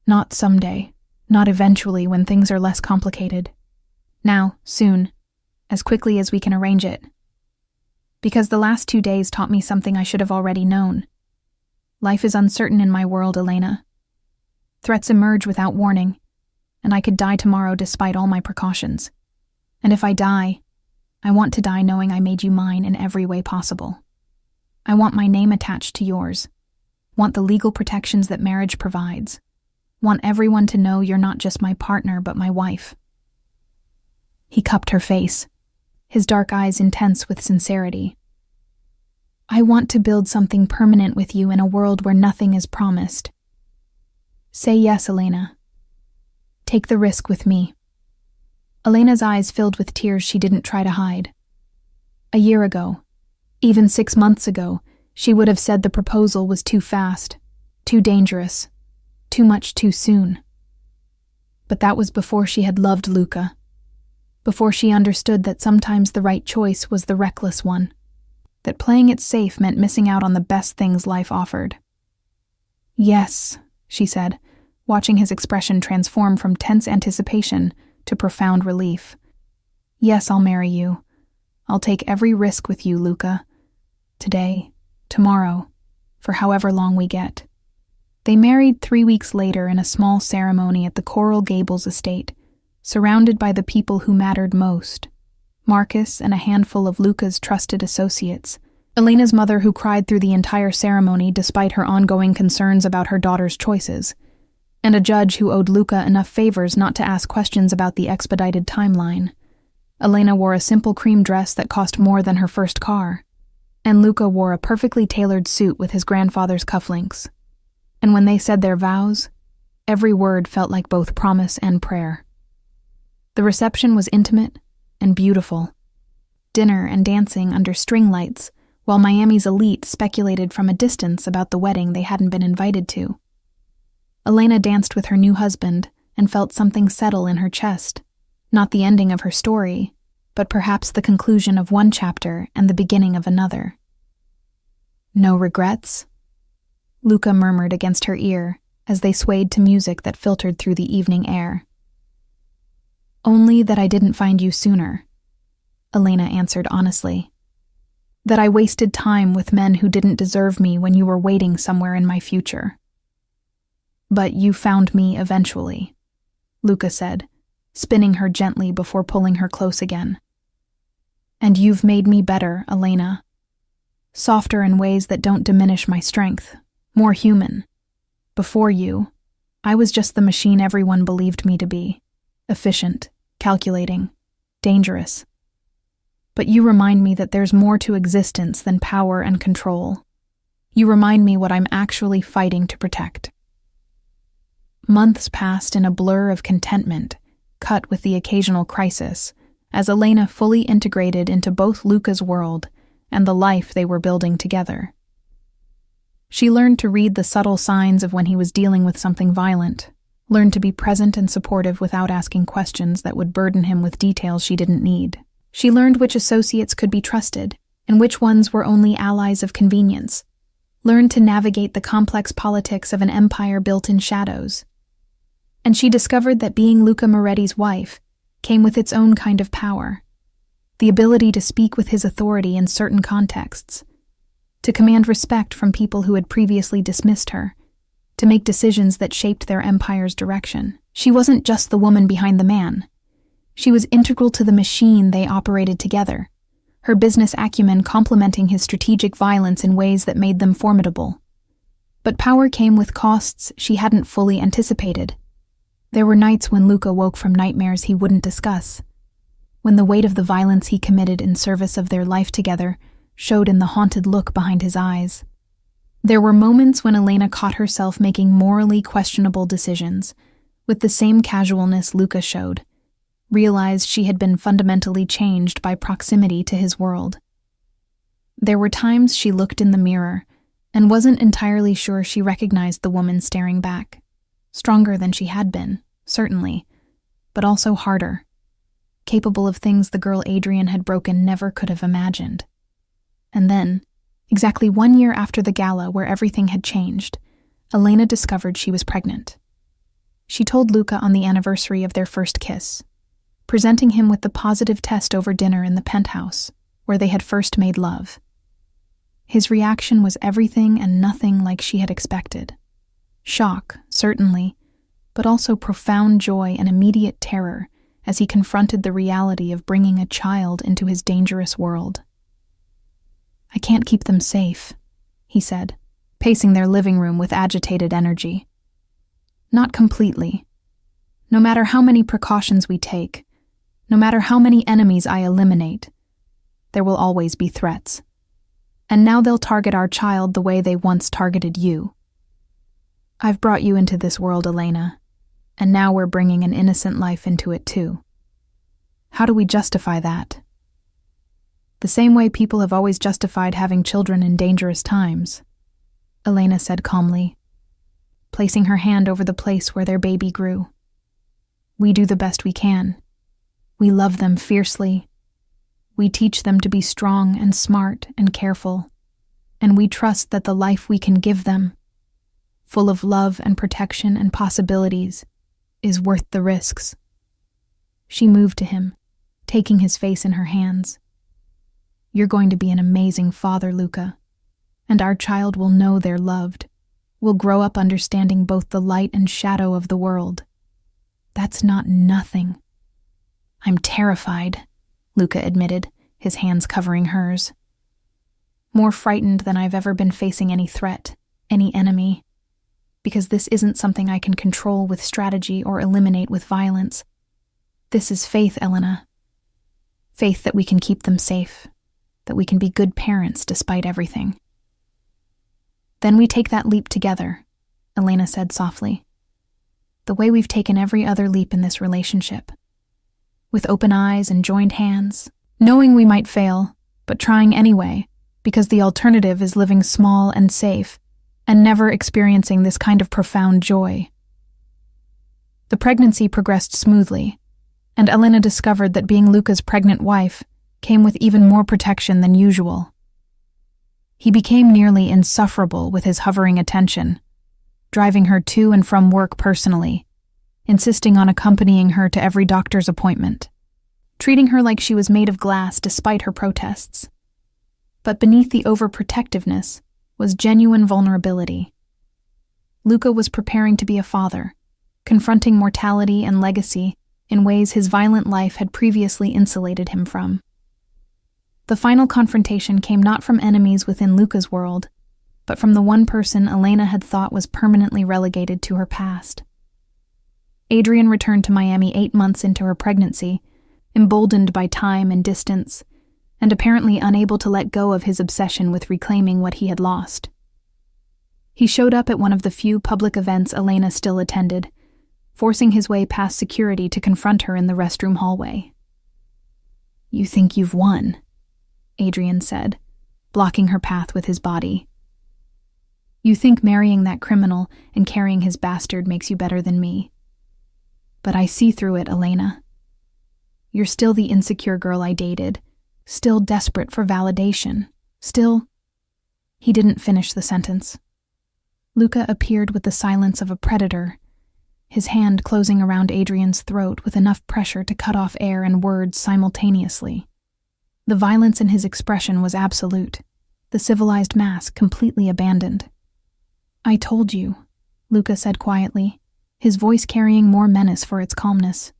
"Not someday, not eventually when things are less complicated. Now, soon, as quickly as we can arrange it. Because the last 2 days taught me something I should have already known. Life is uncertain in my world, Elena. Threats emerge without warning, and I could die tomorrow despite all my precautions. And if I die, I want to die knowing I made you mine in every way possible. I want my name attached to yours, want the legal protections that marriage provides, want everyone to know you're not just my partner but my wife." He cupped her face, his dark eyes intense with sincerity. "I want to build something permanent with you in a world where nothing is promised. Say yes, Elena. Take the risk with me." Elena's eyes filled with tears she didn't try to hide. A year ago, even 6 months ago, she would have said the proposal was too fast, too dangerous, too much too soon. But that was before she had loved Luca, before she understood that sometimes the right choice was the reckless one, that playing it safe meant missing out on the best things life offered. "Yes," she said, watching his expression transform from tense anticipation to profound relief. "Yes, I'll marry you. I'll take every risk with you, Luca. Today, tomorrow, for however long we get." They married 3 weeks later in a small ceremony at the Coral Gables estate, surrounded by the people who mattered most: Marcus and a handful of Luca's trusted associates, Elena's mother who cried through the entire ceremony despite her ongoing concerns about her daughter's choices, and a judge who owed Luca enough favors not to ask questions about the expedited timeline. Elena wore a simple cream dress that cost more than her first car, and Luca wore a perfectly tailored suit with his grandfather's cufflinks. And when they said their vows, every word felt like both promise and prayer. The reception was intimate and beautiful. Dinner and dancing under string lights, while Miami's elite speculated from a distance about the wedding they hadn't been invited to. Elena danced with her new husband and felt something settle in her chest, not the ending of her story, but perhaps the conclusion of one chapter and the beginning of another. "No regrets?" Luca murmured against her ear as they swayed to music that filtered through the evening air. "Only that I didn't find you sooner," Elena answered honestly. "That I wasted time with men who didn't deserve me when you were waiting somewhere in my future. But you found me eventually," Luca said, spinning her gently before pulling her close again. And you've made me better, Elena. Softer in ways that don't diminish my strength, more human. Before you, I was just the machine everyone believed me to be. Efficient, calculating, dangerous. But you remind me that there's more to existence than power and control. You remind me what I'm actually fighting to protect. Months passed in a blur of contentment, cut with the occasional crisis, as Elena fully integrated into both Luca's world and the life they were building together. She learned to read the subtle signs of when he was dealing with something violent, learned to be present and supportive without asking questions that would burden him with details she didn't need. She learned which associates could be trusted and which ones were only allies of convenience, learned to navigate the complex politics of an empire built in shadows. And she discovered that being Luca Moretti's wife came with its own kind of power, the ability to speak with his authority in certain contexts, to command respect from people who had previously dismissed her, to make decisions that shaped their empire's direction. She wasn't just the woman behind the man. She was integral to the machine they operated together, her business acumen complementing his strategic violence in ways that made them formidable. But power came with costs she hadn't fully anticipated. There were nights when Luca woke from nightmares he wouldn't discuss, when the weight of the violence he committed in service of their life together showed in the haunted look behind his eyes. There were moments when Elena caught herself making morally questionable decisions, with the same casualness Luca showed, realized she had been fundamentally changed by proximity to his world. There were times she looked in the mirror and wasn't entirely sure she recognized the woman staring back. Stronger than she had been, certainly, but also harder, capable of things the girl Adrian had broken never could have imagined. And then, exactly 1 year after the gala where everything had changed, Elena discovered she was pregnant. She told Luca on the anniversary of their first kiss, presenting him with the positive test over dinner in the penthouse, where they had first made love. His reaction was everything and nothing like she had expected. Shock, certainly, but also profound joy and immediate terror as he confronted the reality of bringing a child into his dangerous world. "I can't keep them safe," he said, pacing their living room with agitated energy. "Not completely. No matter how many precautions we take, no matter how many enemies I eliminate, there will always be threats. And now they'll target our child the way they once targeted you. I've brought you into this world, Elena, and now we're bringing an innocent life into it too. How do we justify that? The same way people have always justified having children in dangerous times," Elena said calmly, placing her hand over the place where their baby grew. "We do the best we can. We love them fiercely. We teach them to be strong and smart and careful, and we trust that the life we can give them, full of love and protection and possibilities, is worth the risks." She moved to him, taking his face in her hands. "You're going to be an amazing father, Luca, and our child will know they're loved, will grow up understanding both the light and shadow of the world. That's not nothing." "I'm terrified," Luca admitted, his hands covering hers. "More frightened than I've ever been facing any threat, any enemy. Because this isn't something I can control with strategy or eliminate with violence. This is faith, Elena. Faith that we can keep them safe, that we can be good parents despite everything." "Then we take that leap together," Elena said softly. "The way we've taken every other leap in this relationship. With open eyes and joined hands, knowing we might fail, but trying anyway, because the alternative is living small and safe, and never experiencing this kind of profound joy." The pregnancy progressed smoothly, and Elena discovered that being Luca's pregnant wife came with even more protection than usual. He became nearly insufferable with his hovering attention, driving her to and from work personally, insisting on accompanying her to every doctor's appointment, treating her like she was made of glass despite her protests. But beneath the overprotectiveness was genuine vulnerability. Luca was preparing to be a father, confronting mortality and legacy in ways his violent life had previously insulated him from. The final confrontation came not from enemies within Luca's world, but from the one person Elena had thought was permanently relegated to her past. Adrian returned to Miami 8 months into her pregnancy, emboldened by time and distance, and apparently unable to let go of his obsession with reclaiming what he had lost. He showed up at one of the few public events Elena still attended, forcing his way past security to confront her in the restroom hallway. "You think you've won," Adrian said, blocking her path with his body. "You think marrying that criminal and carrying his bastard makes you better than me. But I see through it, Elena. You're still the insecure girl I dated, still desperate for validation, still—" He didn't finish the sentence. Luca appeared with the silence of a predator, his hand closing around Adrian's throat with enough pressure to cut off air and words simultaneously. The violence in his expression was absolute, the civilized mask completely abandoned. "I told you," Luca said quietly, his voice carrying more menace for its calmness.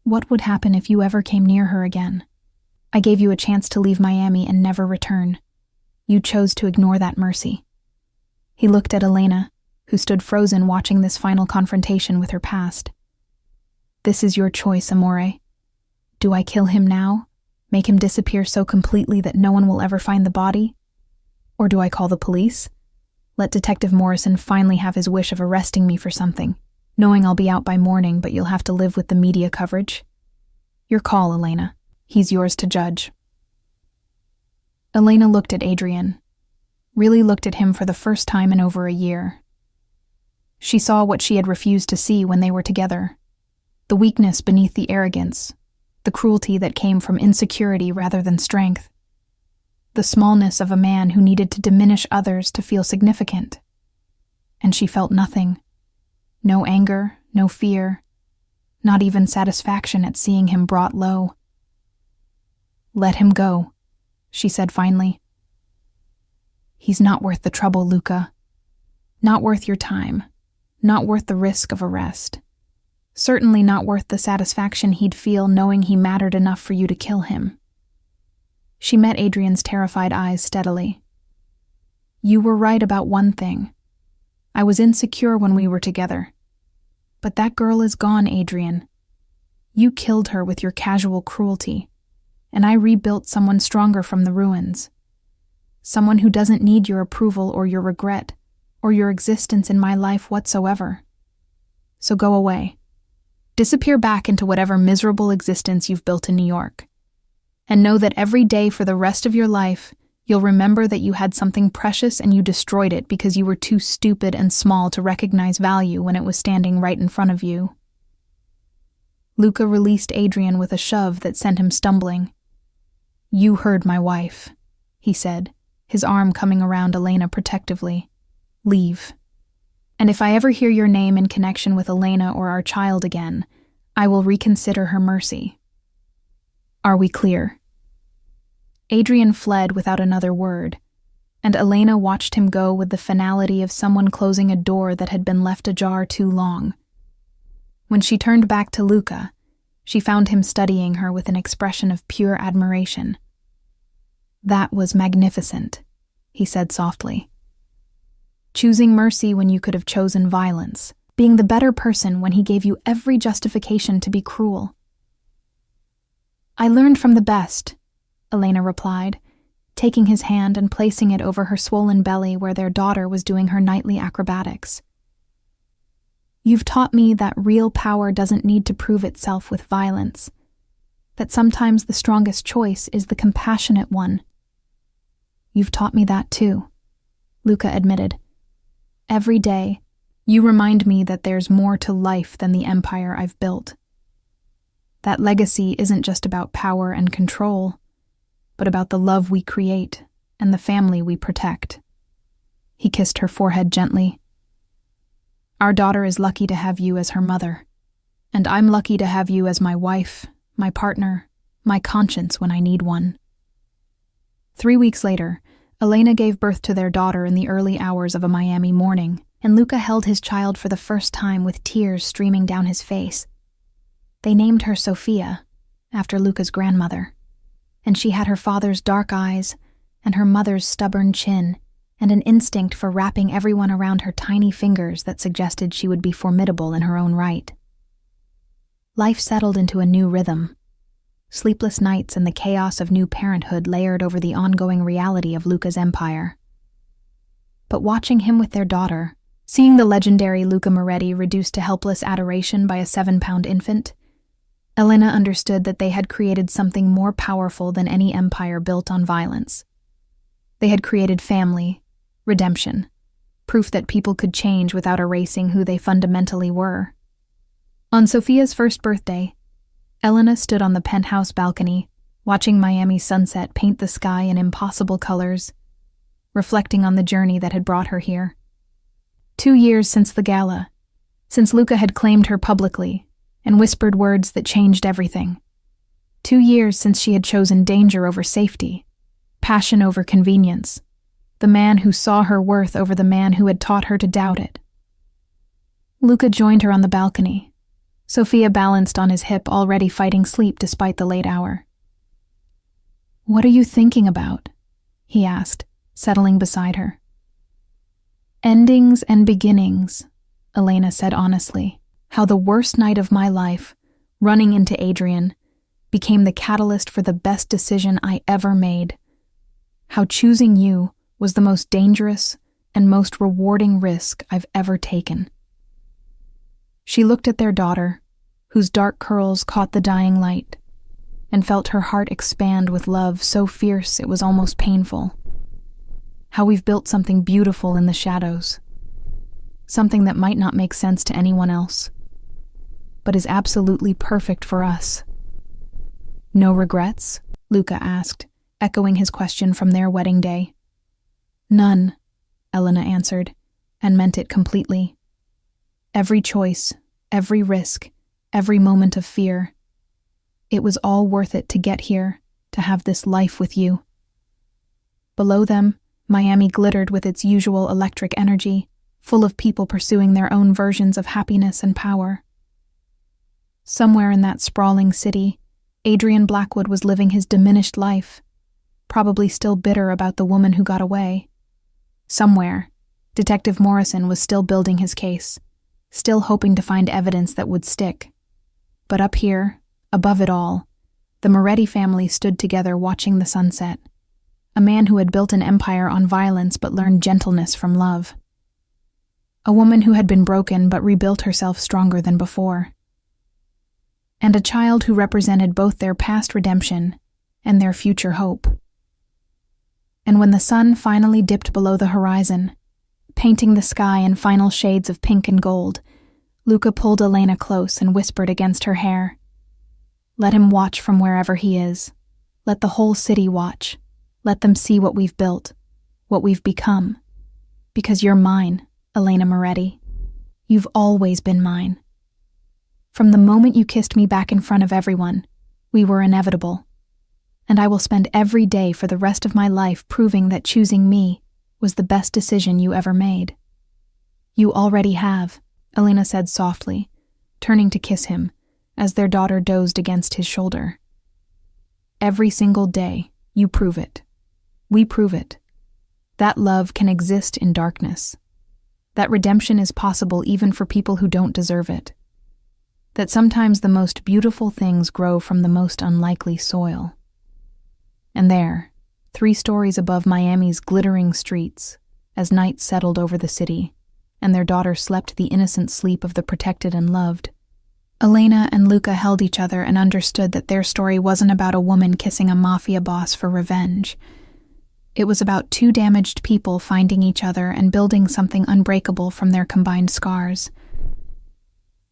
"What would happen if you ever came near her again? I gave you a chance to leave Miami and never return. You chose to ignore that mercy." He looked at Elena, who stood frozen watching this final confrontation with her past. "This is your choice, amore. Do I kill him now, make him disappear so completely that no one will ever find the body? Or do I call the police? Let Detective Morrison finally have his wish of arresting me for something, knowing I'll be out by morning but you'll have to live with the media coverage? Your call, Elena. He's yours to judge." Elena looked at Adrian, really looked at him for the first time in over a year. She saw what she had refused to see when they were together, the weakness beneath the arrogance, the cruelty that came from insecurity rather than strength, the smallness of a man who needed to diminish others to feel significant. And she felt nothing. No anger, no fear, not even satisfaction at seeing him brought low. "Let him go," she said finally. "He's not worth the trouble, Luca. Not worth your time. Not worth the risk of arrest. Certainly not worth the satisfaction he'd feel knowing he mattered enough for you to kill him." She met Adrian's terrified eyes steadily. "You were right about one thing. I was insecure when we were together. But that girl is gone, Adrian. You killed her with your casual cruelty, and I rebuilt someone stronger from the ruins. Someone who doesn't need your approval or your regret, or your existence in my life whatsoever. So go away. Disappear back into whatever miserable existence you've built in New York. And know that every day for the rest of your life, you'll remember that you had something precious and you destroyed it because you were too stupid and small to recognize value when it was standing right in front of you." Luca released Adrian with a shove that sent him stumbling. "You heard my wife," he said, his arm coming around Elena protectively. "Leave. And if I ever hear your name in connection with Elena or our child again, I will reconsider her mercy. Are we clear?" Adrian fled without another word, and Elena watched him go with the finality of someone closing a door that had been left ajar too long. When she turned back to Luca, she found him studying her with an expression of pure admiration. "That was magnificent," he said softly. "Choosing mercy when you could have chosen violence, being the better person when he gave you every justification to be cruel." "I learned from the best," Elena replied, taking his hand and placing it over her swollen belly where their daughter was doing her nightly acrobatics. "You've taught me that real power doesn't need to prove itself with violence, that sometimes the strongest choice is the compassionate one." "You've taught me that too," Luca admitted. "Every day, you remind me that there's more to life than the empire I've built. That legacy isn't just about power and control, but about the love we create and the family we protect." He kissed her forehead gently. "Our daughter is lucky to have you as her mother, and I'm lucky to have you as my wife, my partner, my conscience when I need one." 3 weeks later, Elena gave birth to their daughter in the early hours of a Miami morning, and Luca held his child for the first time with tears streaming down his face. They named her Sophia, after Luca's grandmother. and she had her father's dark eyes and her mother's stubborn chin, and an instinct for wrapping everyone around her tiny fingers that suggested she would be formidable in her own right. Life settled into a new rhythm. Sleepless nights and the chaos of new parenthood layered over the ongoing reality of Luca's empire. But watching him with their daughter, seeing the legendary Luca Moretti reduced to helpless adoration by a 7-pound infant, Elena understood that they had created something more powerful than any empire built on violence. They had created family, redemption, proof that people could change without erasing who they fundamentally were. On Sophia's first birthday, Elena stood on the penthouse balcony, watching Miami's sunset paint the sky in impossible colors, reflecting on the journey that had brought her here. 2 years since the gala, since Luca had claimed her publicly and whispered words that changed everything. 2 years since she had chosen danger over safety, passion over convenience, the man who saw her worth over the man who had taught her to doubt it. Luca joined her on the balcony. Sophia balanced on his hip, already fighting sleep despite the late hour. "What are you thinking about?" he asked, settling beside her. "Endings and beginnings," Elena said honestly. "How the worst night of my life, running into Adrian, became the catalyst for the best decision I ever made. How choosing you was the most dangerous and most rewarding risk I've ever taken." She looked at their daughter, whose dark curls caught the dying light, and felt her heart expand with love so fierce it was almost painful. How we've built something beautiful in the shadows, something that might not make sense to anyone else, but is absolutely perfect for us. "No regrets?" Luca asked, echoing his question from their wedding day. "None," Elena answered, and meant it completely. "Every choice, every risk, every moment of fear. It was all worth it to get here, to have this life with you." Below them, Miami glittered with its usual electric energy, full of people pursuing their own versions of happiness and power. Somewhere in that sprawling city, Adrian Blackwood was living his diminished life, probably still bitter about the woman who got away. Somewhere, Detective Morrison was still building his case, still hoping to find evidence that would stick. But up here, above it all, the Moretti family stood together watching the sunset. A man who had built an empire on violence but learned gentleness from love. A woman who had been broken but rebuilt herself stronger than before. And a child who represented both their past redemption and their future hope. And when the sun finally dipped below the horizon, painting the sky in final shades of pink and gold, Luca pulled Elena close and whispered against her hair, "Let him watch from wherever he is. Let the whole city watch. Let them see what we've built, what we've become. Because you're mine, Elena Moretti. You've always been mine. From the moment you kissed me back in front of everyone, we were inevitable. And I will spend every day for the rest of my life proving that choosing me was the best decision you ever made." "You already have," Elena said softly, turning to kiss him as their daughter dozed against his shoulder. "Every single day, you prove it. We prove it. That love can exist in darkness. That redemption is possible even for people who don't deserve it. That sometimes the most beautiful things grow from the most unlikely soil." And there, 3 stories above Miami's glittering streets, as night settled over the city, and their daughter slept the innocent sleep of the protected and loved, Elena and Luca held each other and understood that their story wasn't about a woman kissing a mafia boss for revenge. It was about 2 damaged people finding each other and building something unbreakable from their combined scars.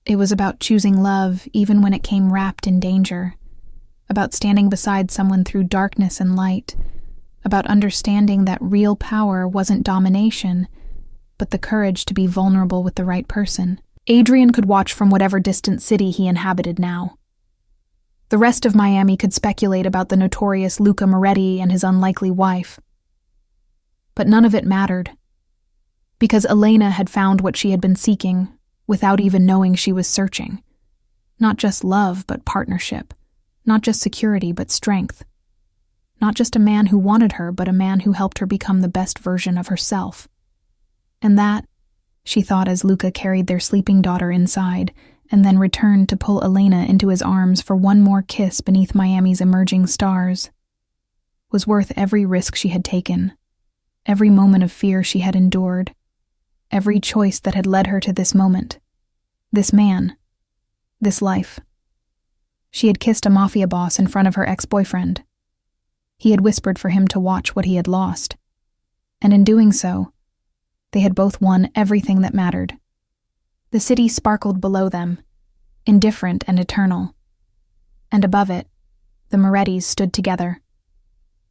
It was about choosing love even when it came wrapped in danger, about standing beside someone through darkness and light, about understanding that real power wasn't domination, but the courage to be vulnerable with the right person. Adrian could watch from whatever distant city he inhabited now. The rest of Miami could speculate about the notorious Luca Moretti and his unlikely wife. But none of it mattered, because Elena had found what she had been seeking without even knowing she was searching. Not just love, but partnership. Not just security, but strength. Not just a man who wanted her, but a man who helped her become the best version of herself. And that, she thought as Luca carried their sleeping daughter inside, and then returned to pull Elena into his arms for one more kiss beneath Miami's emerging stars, was worth every risk she had taken, every moment of fear she had endured, every choice that had led her to this moment, this man, this life. She had kissed a mafia boss in front of her ex-boyfriend. He had whispered for him to watch what he had lost, and in doing so, they had both won everything that mattered. The city sparkled below them, indifferent and eternal, and above it, the Morettis stood together,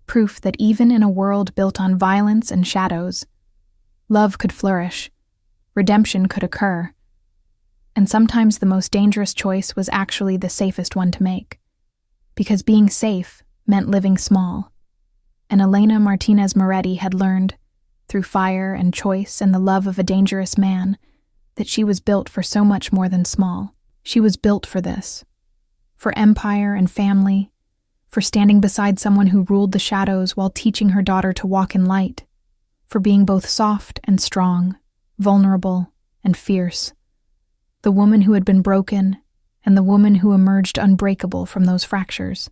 proof that even in a world built on violence and shadows, love could flourish, redemption could occur, and sometimes the most dangerous choice was actually the safest one to make, because being safe meant living small, and Elena Martinez Moretti had learned, through fire and choice and the love of a dangerous man, that she was built for so much more than small. She was built for this, for empire and family, for standing beside someone who ruled the shadows while teaching her daughter to walk in light, for being both soft and strong, vulnerable and fierce, the woman who had been broken and the woman who emerged unbreakable from those fractures.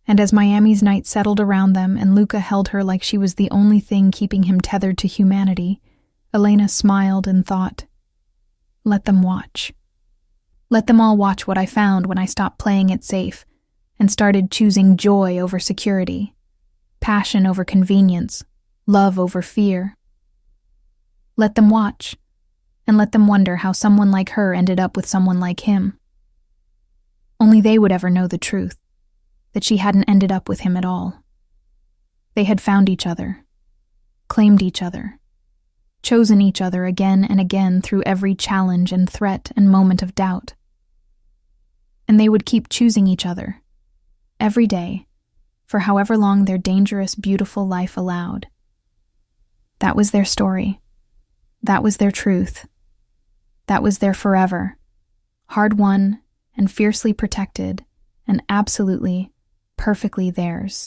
And as Miami's night settled around them and Luca held her like she was the only thing keeping him tethered to humanity, Elena smiled and thought, "Let them watch. Let them all watch what I found when I stopped playing it safe and started choosing joy over security, passion over convenience, love over fear. Let them watch, and let them wonder how someone like her ended up with someone like him. Only they would ever know the truth, that she hadn't ended up with him at all. They had found each other, claimed each other, chosen each other again and again through every challenge and threat and moment of doubt. And they would keep choosing each other, every day, for however long their dangerous, beautiful life allowed. That was their story. That was their truth. That was their forever, hard-won and fiercely protected and absolutely, perfectly theirs.